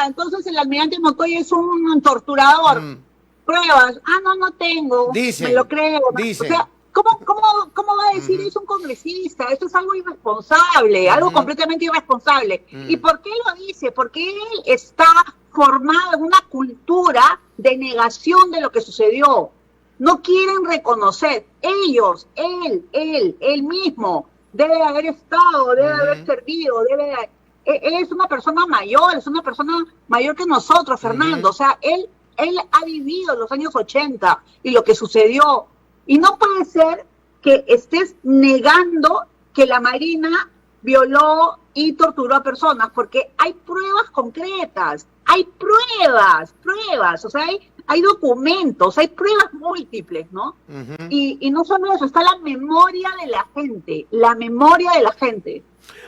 entonces el almirante Montoya es un torturador. Mm. Pruebas, no tengo, me lo Dicen, creo. O dicen. sea, ¿cómo va a decir Ujú, eso un congresista? Esto es algo irresponsable, algo ujú, completamente irresponsable. ¿Y mm, por qué lo dice? Porque él está formado en una cultura de negación de lo que sucedió. No quieren reconocer. Ellos, él mismo, debe haber estado, debe haber ujú, servido, es una persona mayor, es una persona mayor que nosotros, Fernando. ujú. O sea, él ha vivido los años 80 y lo que sucedió. Y no puede ser que estés negando que la Marina violó y torturó a personas, porque hay pruebas concretas, hay pruebas, o sea, hay documentos, hay pruebas múltiples, ¿no? Ujú. Y no solo eso, está la memoria de la memoria de la gente,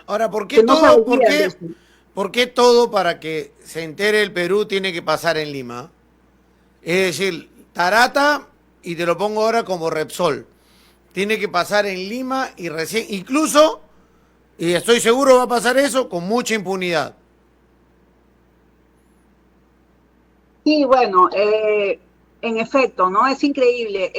Ahora, que no se olvidan de eso. por qué todo para que se entere el Perú tiene que pasar en Lima? Es decir, Tarata, y te lo pongo ahora como Repsol, tiene que pasar en Lima y recién, incluso, y estoy seguro va a pasar eso, con mucha impunidad. Sí, bueno, en efecto, ¿no? Es increíble.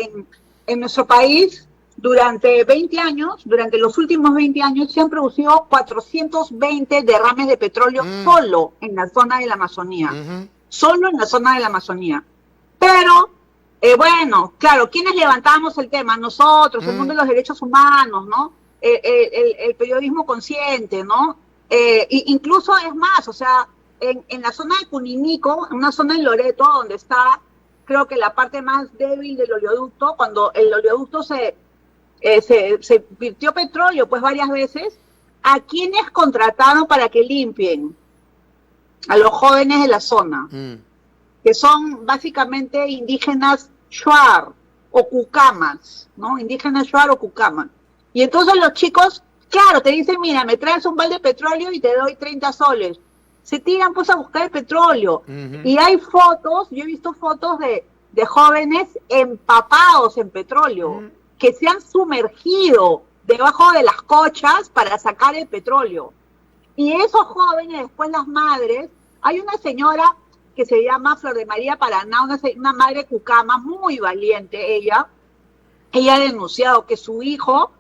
En nuestro país, durante 20 años, durante los últimos 20 años, se han producido 420 derrames de petróleo Mm, solo en la zona de la Amazonía. ujú, Solo en la zona de la Amazonía. Pero, bueno, claro, ¿quiénes levantamos el tema? Nosotros, el mundo mm, de los derechos humanos, ¿no? El periodismo consciente, ¿no? Incluso es más, o sea, en la zona de Cuninico, en una zona en Loreto, donde está, creo que la parte más débil del oleoducto, cuando el oleoducto se virtió petróleo, pues varias veces, ¿a quiénes contrataron para que limpien? A los jóvenes de la zona, mm. que son básicamente indígenas shuar o cucamas, ¿no? Indígenas shuar o cucamas. Y entonces los chicos, claro, te dicen, mira, me traes un balde de petróleo y te doy 30 soles. Se tiran pues a buscar el petróleo. Ujú. Y hay fotos, yo he visto fotos de jóvenes empapados en petróleo, Mm. que se han sumergido debajo de las cochas para sacar el petróleo. Y esos jóvenes, después las madres, hay una señora que se llama Flor de María Paraná, una madre cucama, muy valiente ella ha denunciado que su hijo,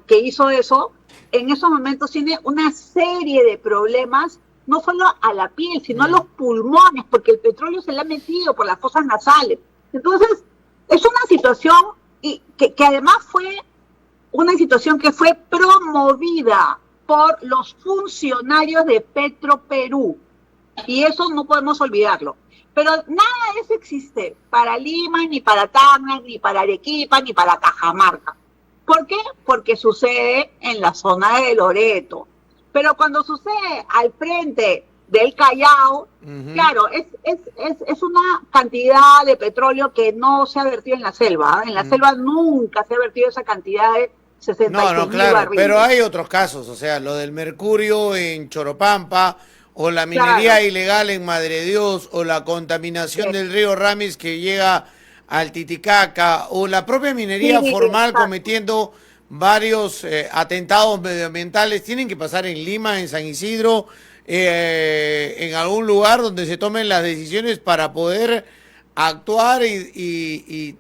que hizo eso, en esos momentos tiene una serie de problemas, no solo a la piel, sino a Mm. los pulmones, porque el petróleo se le ha metido por las fosas nasales. Entonces, es una situación que además fue una situación que fue promovida por los funcionarios de Petroperú. Y eso no podemos olvidarlo. Pero nada de eso existe para Lima, ni para Tacna, ni para Arequipa, ni para Cajamarca. ¿Por qué? Porque sucede en la zona de Loreto. Pero cuando sucede al frente del Callao, Ujú. claro, es una cantidad de petróleo que no se ha vertido en la selva. En la Mm. selva nunca se ha vertido esa cantidad de No, 66 no, mil claro, pero barriles. hay otros casos, o sea, lo del mercurio en Choropampa, o la minería Claro, ilegal en Madre Dios, o la contaminación sí, del río Ramis que llega al Titicaca, o la propia minería sí, formal exacto. cometiendo varios atentados medioambientales, tienen que pasar en Lima, en San Isidro, en algún lugar donde se tomen las decisiones para poder actuar y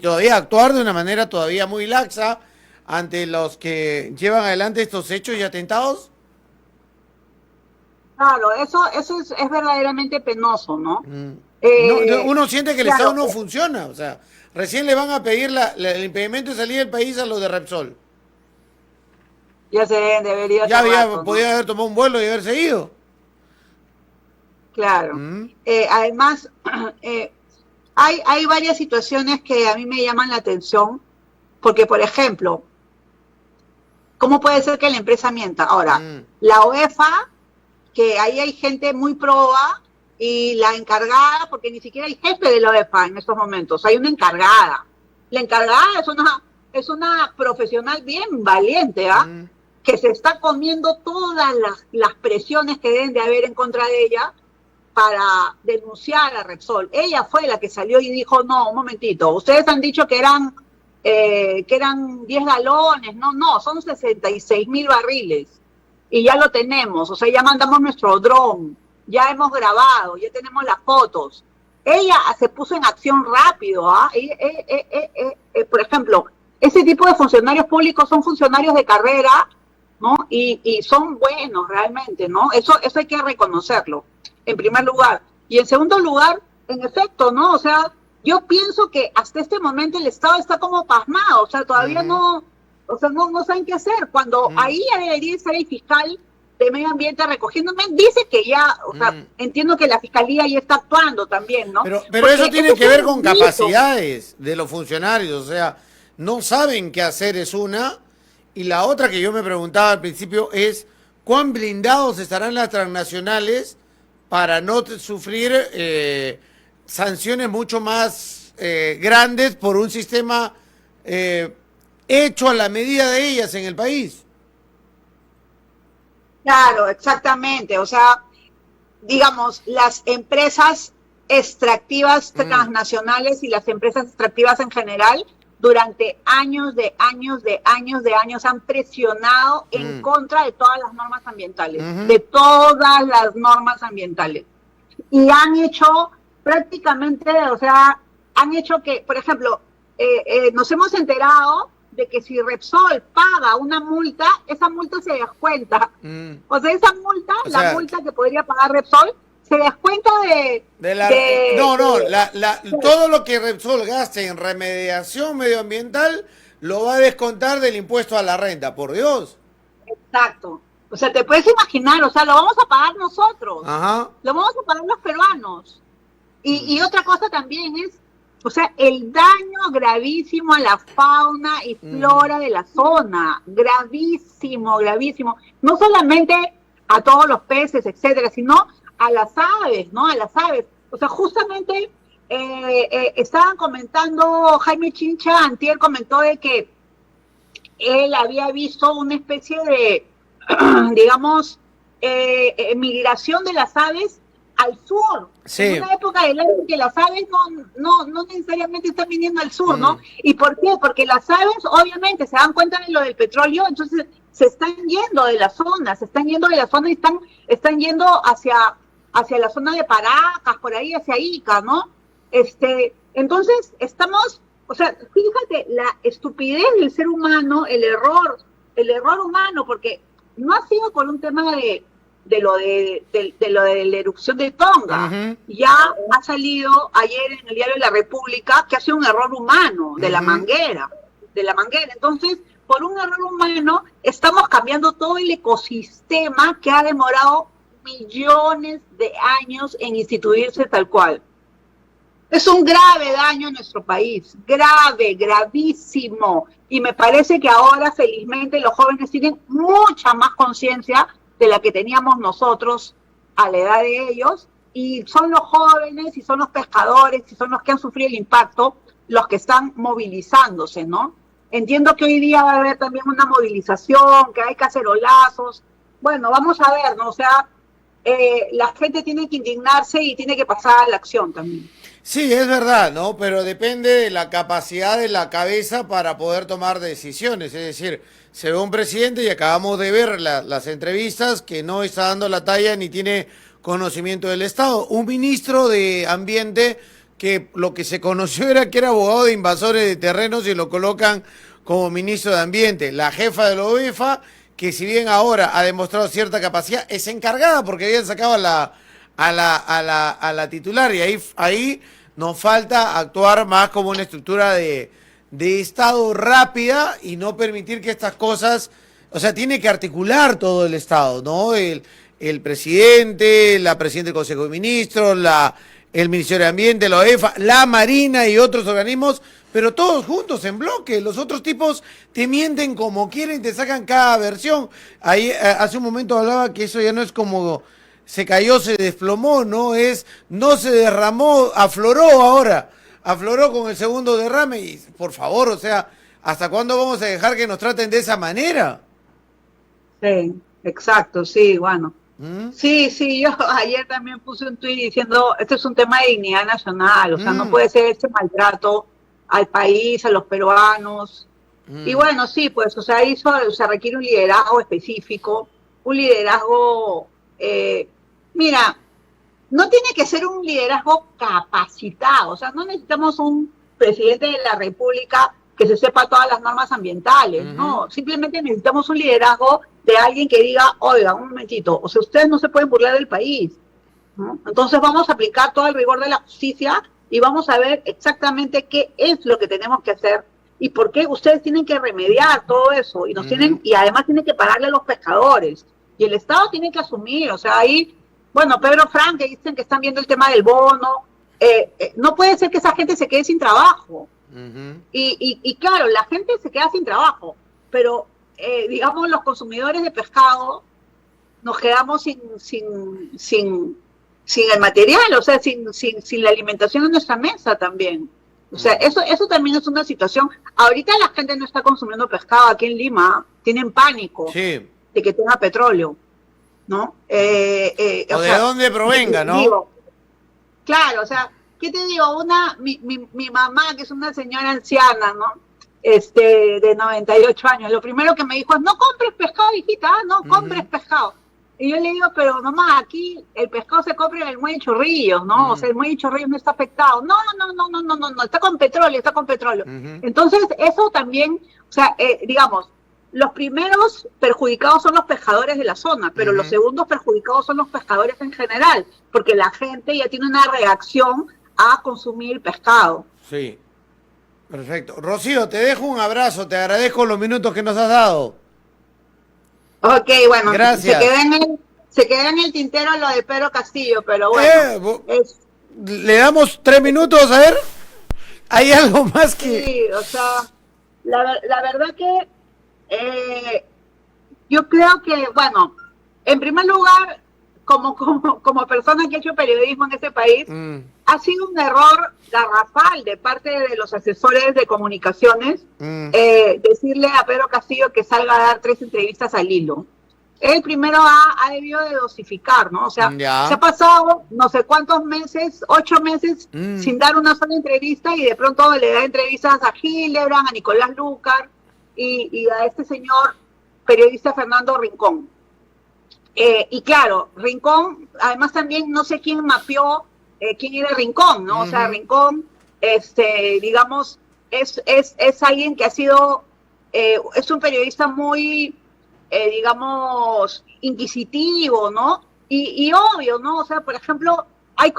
todavía actuar de una manera todavía muy laxa ante los que llevan adelante estos hechos y atentados. Claro, eso es verdaderamente penoso, ¿no? Mm. No, Eh, uno siente que el Estado claro, no funciona, o sea, recién le van a pedir el impedimento de salida del país a los de Repsol. ya se debería Ya hace había, rato, ¿no? podía haber tomado un vuelo y haberse ido. Claro. Mm, Además, eh, hay varias situaciones que a mí me llaman la atención, porque, por ejemplo, ¿Cómo puede ser que la empresa mienta? Ahora, la UEFA, que ahí hay gente muy proba, y la encargada, porque ni siquiera hay jefe de la UEFA en estos momentos, hay una encargada. La encargada es una profesional bien valiente, ¿ah? Que se está comiendo todas las presiones que deben de haber en contra de ella para denunciar a Repsol. Ella fue la que salió y dijo, no, un momentito, ustedes han dicho que eran 10 galones, no, son 66,000 barriles, y ya lo tenemos, o sea, ya mandamos nuestro dron, ya hemos grabado, ya tenemos las fotos. Ella se puso en acción rápido, ¿ah? Por ejemplo, ese tipo de funcionarios públicos son funcionarios de carrera, ¿no? Y son buenos realmente, ¿no? Eso hay que reconocerlo, en primer lugar. Y en segundo lugar, en efecto, ¿no? O sea, yo pienso que hasta este momento el Estado está como pasmado, o sea, todavía no saben qué hacer, cuando ahí ya debería estar el fiscal de medio ambiente recogiéndome, dice que ya, o sea, entiendo que la fiscalía ya está actuando también, ¿no? Pero eso tiene que ver con capacidades de los funcionarios, o sea, no saben qué hacer es una, y la otra que yo me preguntaba al principio es, ¿cuán blindados estarán las transnacionales para no sufrir sanciones mucho más grandes por un sistema hecho a la medida de ellas en el país? Claro, exactamente. O sea, digamos, las empresas extractivas transnacionales y las empresas extractivas en general, durante años han presionado en contra de todas las normas ambientales, de todas las normas ambientales. Y han hecho prácticamente, o sea, han hecho que, por ejemplo, nos hemos enterado de que si Repsol paga una multa, esa multa se descuenta. O sea, esa multa, la multa que podría pagar Repsol, se descuenta todo lo que Repsol gaste en remediación medioambiental lo va a descontar del impuesto a la renta, por Dios. Exacto. O sea, te puedes imaginar, o sea, lo vamos a pagar nosotros. Ajá. Lo vamos a pagar los peruanos. Y otra cosa también es, o sea, el daño gravísimo a la fauna y flora de la zona, gravísimo. No solamente a todos los peces, etcétera, sino a las aves, ¿no? A las aves. O sea, justamente estaban comentando, Jaime Chincha antier comentó de que él había visto una especie de, digamos, migración de las aves al sur. Sí. En una época del año que las aves no necesariamente están viniendo al sur, ¿no? ¿Y por qué? Porque las aves obviamente se dan cuenta de lo del petróleo, entonces se están yendo de la zona, y están yendo hacia la zona de Paracas, por ahí hacia Ica, ¿no? Entonces estamos, o sea, fíjate la estupidez del ser humano, el error humano, porque no ha sido por un tema de lo de la erupción de Tonga. Ya ha salido ayer en el diario de la República que ha sido un error humano de la manguera. Entonces, por un error humano estamos cambiando todo el ecosistema que ha demorado millones de años en instituirse tal cual. Es un grave daño en nuestro país, gravísimo. Y me parece que ahora, felizmente, los jóvenes tienen mucha más conciencia de la que teníamos nosotros a la edad de ellos, y son los jóvenes, y son los pescadores, y son los que han sufrido el impacto, los que están movilizándose, ¿no? Entiendo que hoy día va a haber también una movilización, que hay cacerolazos. Bueno, vamos a ver, ¿no? O sea, la gente tiene que indignarse y tiene que pasar a la acción también. Sí, es verdad, ¿no? Pero depende de la capacidad de la cabeza para poder tomar decisiones. Es decir, se ve un presidente, y acabamos de ver las entrevistas, que no está dando la talla ni tiene conocimiento del Estado. Un ministro de Ambiente que lo que se conoció era que era abogado de invasores de terrenos y lo colocan como ministro de Ambiente. La jefa de la OEFA, que si bien ahora ha demostrado cierta capacidad, es encargada porque habían sacado a la titular, y ahí nos falta actuar más como una estructura de Estado rápida y no permitir que estas cosas, o sea, tiene que articular todo el Estado, ¿no? El presidente, la presidenta del Consejo de Ministros, el Ministerio de Ambiente, la OEFA, la Marina y otros organismos pero todos juntos en bloque. Los otros tipos te mienten como quieren, te sacan cada versión. Ahí hace un momento hablaba que eso ya no es como se cayó, se desplomó, no se derramó, afloró ahora. Afloró con el segundo derrame y, por favor, o sea, ¿hasta cuándo vamos a dejar que nos traten de esa manera? Sí, exacto, sí, bueno. Sí, yo ayer también puse un tuit diciendo, este es un tema de dignidad nacional, o sea, no puede ser este maltrato al país, a los peruanos. Y bueno, sí, pues, o sea, se requiere un liderazgo específico, un liderazgo, mira, no tiene que ser un liderazgo capacitado, o sea, no necesitamos un presidente de la República que se sepa todas las normas ambientales, no, simplemente necesitamos un liderazgo de alguien que diga, oiga, un momentito, o sea, ustedes no se pueden burlar del país, ¿no? Entonces vamos a aplicar todo el rigor de la justicia y vamos a ver exactamente qué es lo que tenemos que hacer y por qué ustedes tienen que remediar todo eso y y además tienen que pagarle a los pescadores y el Estado tiene que asumir, o sea, ahí, bueno, Pedro Frank, que dicen que están viendo el tema del bono, no puede ser que esa gente se quede sin trabajo. Y claro, la gente se queda sin trabajo, pero digamos los consumidores de pescado nos quedamos sin el material, o sea, sin la alimentación en nuestra mesa también. O sea, eso también es una situación. Ahorita la gente no está consumiendo pescado aquí en Lima, tienen pánico de que tenga petróleo, ¿no? O de dónde provenga, ¿no? Digo, claro, o sea, ¿qué te digo? Mi mamá, que es una señora anciana, ¿no? De 98 años, lo primero que me dijo es, no compres pescado, hijita, no compres pescado. Y yo le digo, pero mamá, aquí el pescado se compra en el muelle Chorrillos, ¿no? O sea, el muelle Chorrillos no está afectado. No, está con petróleo, Entonces, eso también, o sea, digamos, los primeros perjudicados son los pescadores de la zona, pero los segundos perjudicados son los pescadores en general, porque la gente ya tiene una reacción a consumir pescado. Sí, perfecto. Rocío, te dejo un abrazo, te agradezco los minutos que nos has dado. Ok, bueno, gracias. Se queda en el tintero lo de Pedro Castillo, pero bueno. Le damos 3 minutos, a ver. ¿Hay algo más que...? Sí, o sea, la verdad que yo creo que, bueno, en primer lugar, como persona que ha hecho periodismo en este país, ha sido un error garrafal de parte de los asesores de comunicaciones decirle a Pedro Castillo que salga a dar 3 entrevistas al hilo. Él primero ha debido de dosificar, ¿no? O sea, se ha pasado no sé cuántos meses, 8 meses, sin dar una sola entrevista y de pronto le da entrevistas a Hildebrand, a Nicolás Lucar y a este señor periodista Fernando Rincón. Y claro, Rincón, además también no sé quién mapeó quién era Rincón, ¿no? O sea, Rincón, digamos, es alguien que ha sido, es un periodista muy, digamos, inquisitivo, ¿no? Y obvio, ¿no? O sea, por ejemplo, hay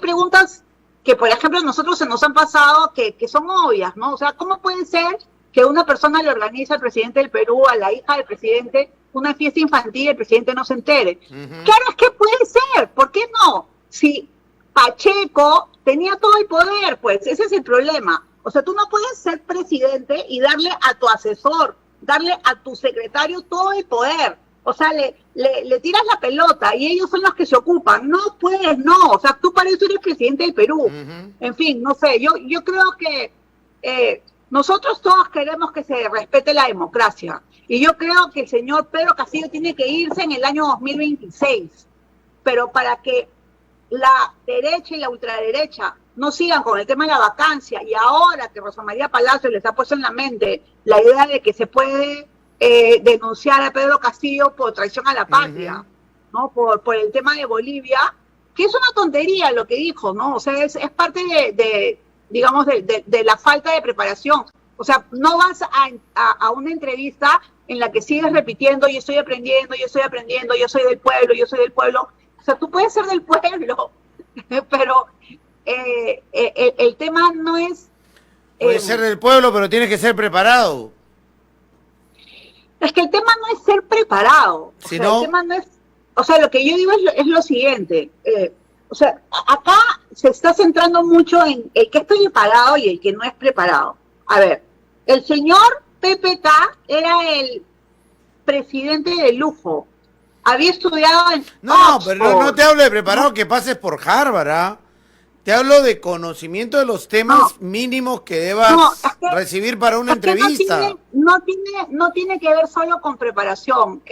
preguntas que, por ejemplo, a nosotros se nos han pasado que son obvias, ¿no? O sea, ¿cómo puede ser que una persona le organiza al presidente del Perú, a la hija del presidente, una fiesta infantil y el presidente no se entere? Claro, es que puede ser, ¿por qué no? Si Pacheco tenía todo el poder, pues ese es el problema. O sea, tú no puedes ser presidente y darle a tu asesor, darle a tu secretario todo el poder. O sea, le tiras la pelota y ellos son los que se ocupan. No puedes, no. O sea, tú para eso eres presidente del Perú. En fin, no sé, yo creo que nosotros todos queremos que se respete la democracia. Y yo creo que el señor Pedro Castillo tiene que irse en el año 2026. Pero para que la derecha y la ultraderecha no sigan con el tema de la vacancia, y ahora que Rosa María Palacio les ha puesto en la mente la idea de que se puede denunciar a Pedro Castillo por traición a la patria, ¿no? Por el tema de Bolivia, que es una tontería lo que dijo, ¿no? O sea, es parte digamos, de la falta de preparación. O sea, no vas a una entrevista en la que sigues repitiendo, yo estoy aprendiendo, yo soy del pueblo. O sea, tú puedes ser del pueblo, pero el tema no es... Puedes ser del pueblo, pero tienes que ser preparado. Es que el tema no es ser preparado. El tema no es... O sea, lo que yo digo es lo siguiente. O sea, acá se está centrando mucho en el que está preparado y el que no es preparado. A ver, el señor PPK era el presidente de lujo. Había estudiado en No, Oxford. pero no te hablo de preparado que pases por Harvard, ¿ah? Te hablo de conocimiento de los temas mínimos que debas recibir para una entrevista. No tiene que ver solo con preparación,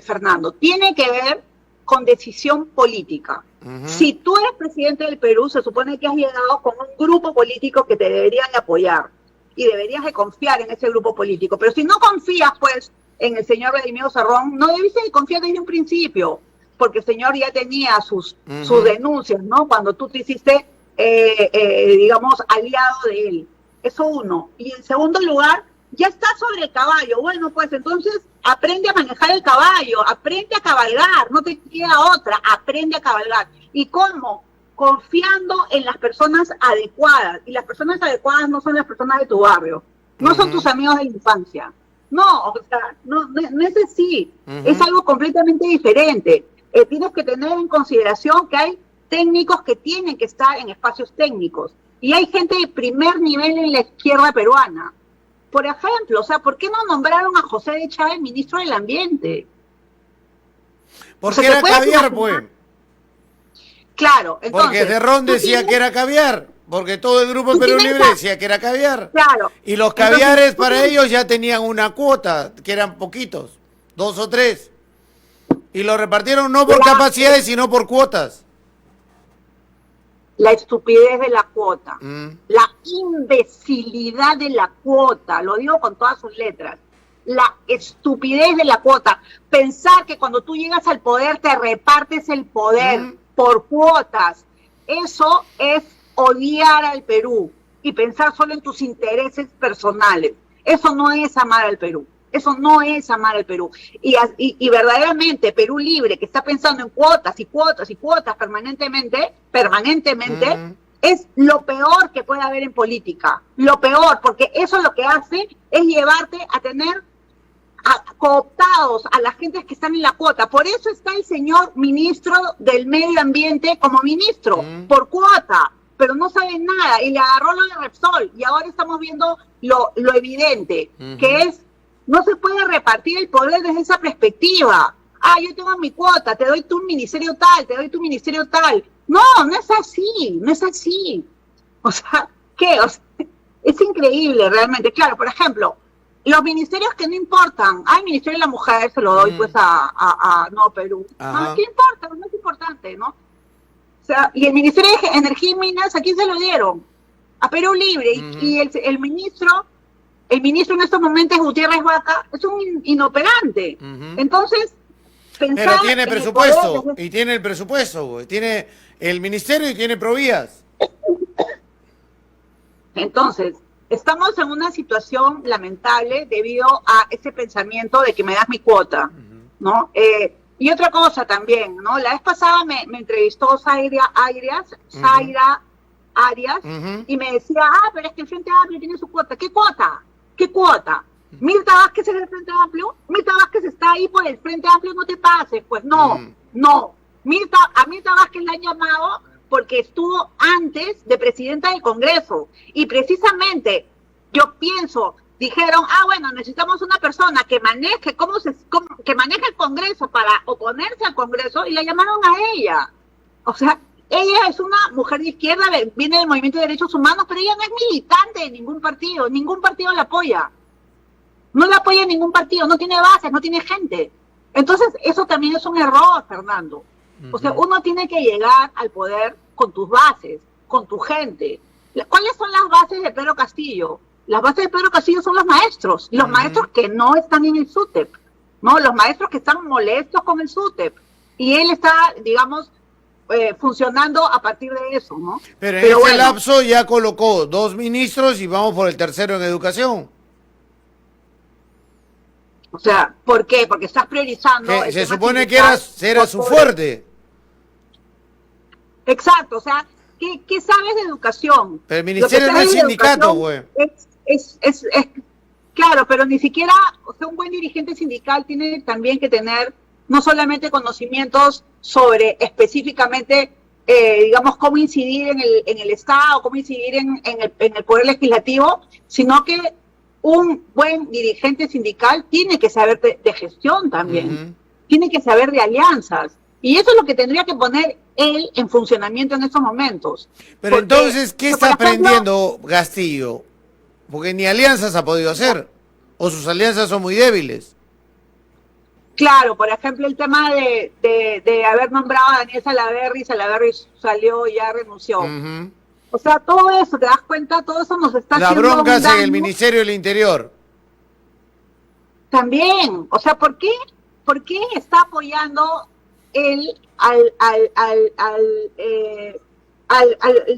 Fernando. Tiene que ver con decisión política. Si tú eres presidente del Perú, se supone que has llegado con un grupo político que te deberían apoyar y deberías de confiar en ese grupo político. Pero si no confías, pues, en el señor Vladimiro Cerrón, no debiste de confiar desde un principio, porque el señor ya tenía sus denuncias, ¿no? Cuando tú te hiciste, digamos, aliado de él. Eso uno. Y en segundo lugar, ya está sobre el caballo. Bueno, pues entonces aprende a manejar el caballo, aprende a cabalgar, no te queda otra, aprende a cabalgar. ¿Y cómo? Confiando en las personas adecuadas. Y las personas adecuadas no son las personas de tu barrio, no son tus amigos de la infancia. No, o sea, no es así. Es algo completamente diferente. Tienes que tener en consideración que hay técnicos que tienen que estar en espacios técnicos. Y hay gente de primer nivel en la izquierda peruana. Por ejemplo, o sea, ¿por qué no nombraron a José de Chávez ministro del Ambiente? Porque era caviar, pues. Claro, entonces... Porque Cerrón decía que era caviar. Porque todo el grupo de Perú Libre decía que era caviar. Claro. Y los caviares para ellos ya tenían una cuota, que eran poquitos, 2 o 3. Y lo repartieron no por capacidades, sino por cuotas. La estupidez de la cuota, la imbecilidad de la cuota, lo digo con todas sus letras, la estupidez de la cuota, pensar que cuando tú llegas al poder te repartes el poder por cuotas, eso es odiar al Perú y pensar solo en tus intereses personales. Eso no es amar al Perú. Eso no es amar al Perú. Y verdaderamente Perú Libre, que está pensando en cuotas y cuotas y cuotas permanentemente, es lo peor que puede haber en política. Lo peor, porque eso lo que hace es llevarte a tener cooptados a las gentes que están en la cuota. Por eso está el señor ministro del Medio Ambiente como ministro, por cuota, pero no sabe nada, y le agarró lo de Repsol, y ahora estamos viendo lo evidente, que es, no se puede repartir el poder desde esa perspectiva. Ah, yo tengo mi cuota, te doy tu ministerio tal, te doy tu ministerio tal. No, no es así, no es así. O sea, ¿qué? O sea, es increíble realmente. Claro, por ejemplo, los ministerios que no importan, el Ministerio de la Mujer se lo doy pues a Nuevo Perú. No, ¿qué importa? No es importante, ¿no? O sea, y el Ministerio de Energía y Minas, ¿a quién se lo dieron? A Perú Libre. Y el ministro en estos momentos, Gutiérrez Vaca, es un inoperante. Entonces, pero tiene presupuesto, y tiene el presupuesto, güey. Tiene el ministerio y tiene Provías. Entonces, estamos en una situación lamentable debido a ese pensamiento de que me das mi cuota, ¿no? Y otra cosa también, ¿no? La vez pasada me entrevistó Zaira Arias, y me decía, pero es que el Frente Amplio tiene su cuota. ¿Qué cuota? ¿Qué cuota? Mirta Vázquez es del Frente Amplio, Mirta Vázquez está ahí por el Frente Amplio, no te pases, pues no. A Mirta Vázquez la han llamado porque estuvo antes de presidenta del Congreso, y precisamente yo pienso, dijeron, bueno, necesitamos una persona que maneje que maneje el Congreso para oponerse al Congreso, y la llamaron a ella. O sea, ella es una mujer de izquierda, viene del Movimiento de Derechos Humanos, pero ella no es militante de ningún partido la apoya. No la apoya ningún partido, no tiene bases, no tiene gente. Entonces, eso también es un error, Fernando. O sea, uno tiene que llegar al poder con tus bases, con tu gente. ¿Cuáles son las bases de Pedro Castillo? Las bases de Pedro Castillo son los maestros que no están en el SUTEP, ¿no? Los maestros que están molestos con el SUTEP. Y él está, digamos, funcionando a partir de eso, ¿no? Pero en ese lapso ya colocó 2 ministros y vamos por el tercero en educación. O sea, ¿por qué? Porque estás priorizando... Se supone que era su fuerte. Exacto, o sea, ¿qué sabes de educación? Pero el ministerio no es sindicato, güey. Claro, pero ni siquiera, o sea, un buen dirigente sindical tiene también que tener no solamente conocimientos sobre específicamente digamos, cómo incidir en el Estado, cómo incidir en el Poder Legislativo, sino que un buen dirigente sindical tiene que saber de gestión también, tiene que saber de alianzas. Y eso es lo que tendría que poner él en funcionamiento en estos momentos. Pero Porque, entonces, ¿qué está por ejemplo, aprendiendo Castillo? Porque ni alianzas ha podido hacer, o sus alianzas son muy débiles. claro, por ejemplo, el tema de haber nombrado a Daniel Salaverry salió y ya renunció. Ujú. O sea, todo eso, ¿te das cuenta? Todo eso nos está Las haciendo un broncas en el daño Ministerio del Interior. también. O sea, por qué está apoyando él al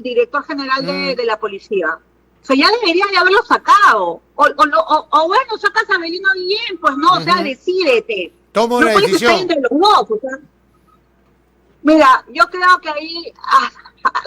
director general de la policía? O sea, ya debería de haberlo sacado. O bueno, sacas a Belino Guillén, pues no, o sea, decídete. Toma No una puedes estar decisión. entre los dos. O sea, mira, yo creo que ahí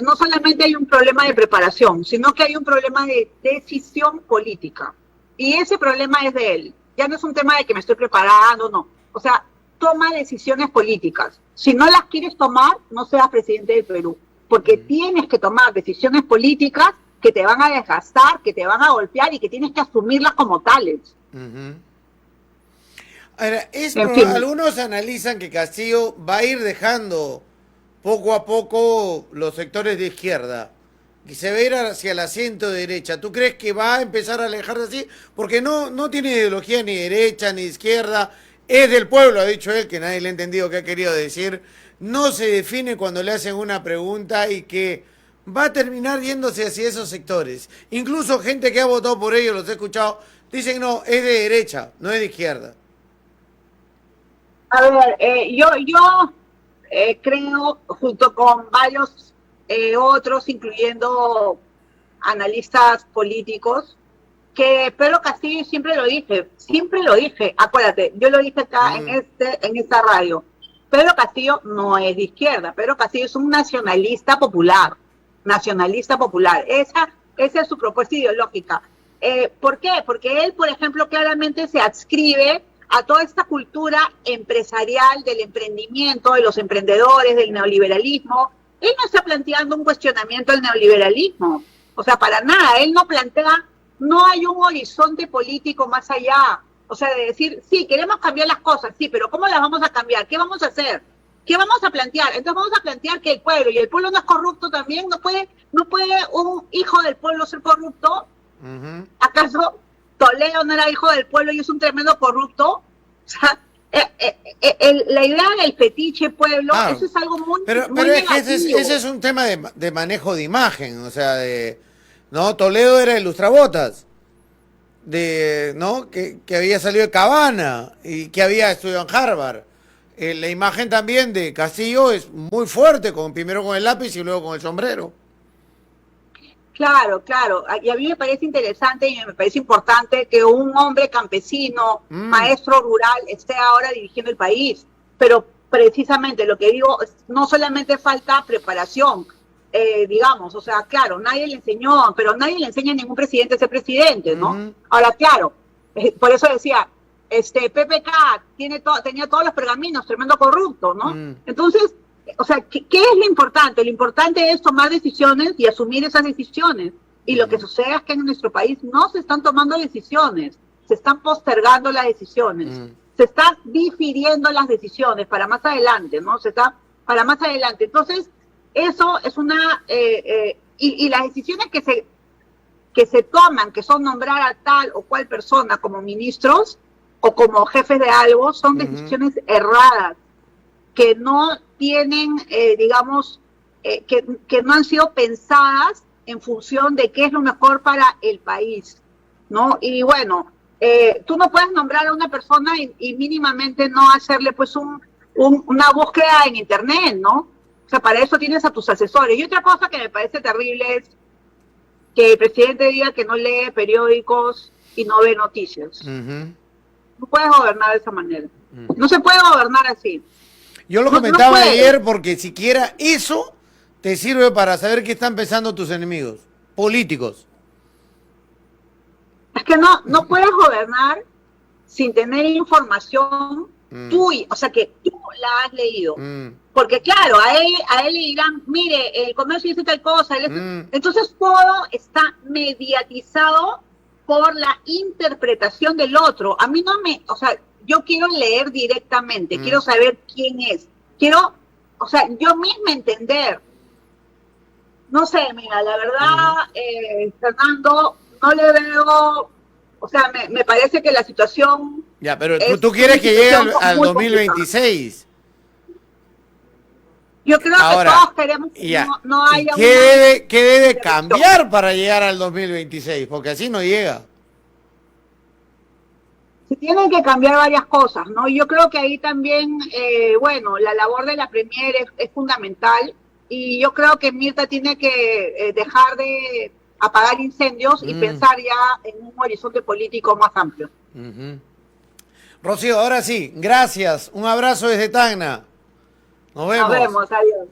no solamente hay un problema de preparación, sino que hay un problema de decisión política. Y ese problema es de él. Ya no es un tema de que me estoy preparando, no. O sea, toma decisiones políticas. Si no las quieres tomar, no seas presidente del Perú. Porque tienes que tomar decisiones políticas que te van a desgastar, que te van a golpear y que tienes que asumirlas como tales. Ahora, En fin. algunos analizan que Castillo va a ir dejando poco a poco los sectores de izquierda y se va a ir hacia el asiento de derecha. ¿Tú crees que va a empezar a alejarse así? Porque no tiene ideología ni derecha ni izquierda. Es del pueblo, ha dicho él, que nadie le ha entendido qué ha querido decir. No se define cuando le hacen una pregunta y que va a terminar yéndose hacia esos sectores. Incluso gente que ha votado por ellos, los he escuchado, dicen no, es de derecha, no es de izquierda. A ver, yo creo, junto con varios otros, incluyendo analistas políticos, que Pedro Castillo, siempre lo dije, acuérdate, yo lo dije acá en esta radio, Pedro Castillo no es de izquierda, Pedro Castillo es un nacionalista popular, esa es su propuesta ideológica. ¿Por qué? Porque él, por ejemplo, claramente se adscribe a toda esta cultura empresarial del emprendimiento, de los emprendedores, del neoliberalismo. Él no está planteando un cuestionamiento del neoliberalismo, o sea, para nada, él no plantea, no hay un horizonte político más allá, o sea, de decir, sí, queremos cambiar las cosas, sí, pero ¿cómo las vamos a cambiar? ¿Qué vamos a hacer? ¿Qué vamos a plantear? Entonces vamos a plantear que el pueblo, y el pueblo no es corrupto también, no puede un hijo del pueblo ser corrupto. ¿Acaso Toledo no era hijo del pueblo y es un tremendo corrupto? O sea, la idea del fetiche pueblo, claro, eso es algo muy pero es que ese es un tema de manejo de imagen, o sea, no, Toledo era el lustrabotas, ¿no? Que había salido de Cabana y que había estudiado en Harvard. La imagen también de Castillo es muy fuerte, primero con el lápiz y luego con el sombrero. Claro, claro. Y a mí me parece interesante y me parece importante que un hombre campesino, maestro rural, esté ahora dirigiendo el país. Pero precisamente lo que digo, no solamente falta preparación, digamos, o sea, claro, nadie le enseñó, pero nadie le enseña a ningún presidente a ser presidente, ¿no? Ahora, claro, por eso decía, PPK tenía todos los pergaminos, tremendo corrupto, ¿no? Entonces, o sea, ¿qué es lo importante? Lo importante es tomar decisiones y asumir esas decisiones. Y lo que sucede es que en nuestro país no se están tomando decisiones, se están postergando las decisiones, se están difiriendo las decisiones para más adelante, ¿no? Para más adelante. Entonces, eso es una... y las decisiones que se toman, que son nombrar a tal o cual persona como ministros o como jefes de algo, son decisiones erradas, que no tienen, digamos, que no han sido pensadas en función de qué es lo mejor para el país, ¿no? Y bueno, tú no puedes nombrar a una persona y mínimamente no hacerle pues una búsqueda en internet, ¿no? O sea, para eso tienes a tus asesores. Y otra cosa que me parece terrible es que el presidente diga que no lee periódicos y no ve noticias. No puedes gobernar de esa manera. No se puede gobernar así. Yo lo comentaba ayer porque siquiera eso te sirve para saber qué están pensando tus enemigos políticos. Es que no puedes gobernar sin tener información tuya, o sea, que tú la has leído. Mm, Porque claro, a él le dirán, mire, el comercio dice tal cosa. Entonces todo está mediatizado por la interpretación del otro. A mí no me, o sea, yo quiero leer directamente, quiero saber quién es. Quiero, o sea, yo misma entender. No sé, mira, la verdad, Fernando, no le veo, o sea, me parece que la situación... ya, pero es tú quieres una que llegue situación al muy 2026. Yo creo Ahora, que todos queremos que ya. no ¿Y haya qué debe cambiar para llegar al 2026? Porque así no llega. se tienen que cambiar varias cosas, ¿no? Yo creo que ahí también, bueno, la labor de la Premier es fundamental y yo creo que Mirta tiene que dejar de apagar incendios y pensar ya en un horizonte político más amplio. Rocío, ahora sí, gracias. Un abrazo desde Tacna. Nos Nos vemos. vemos, adiós.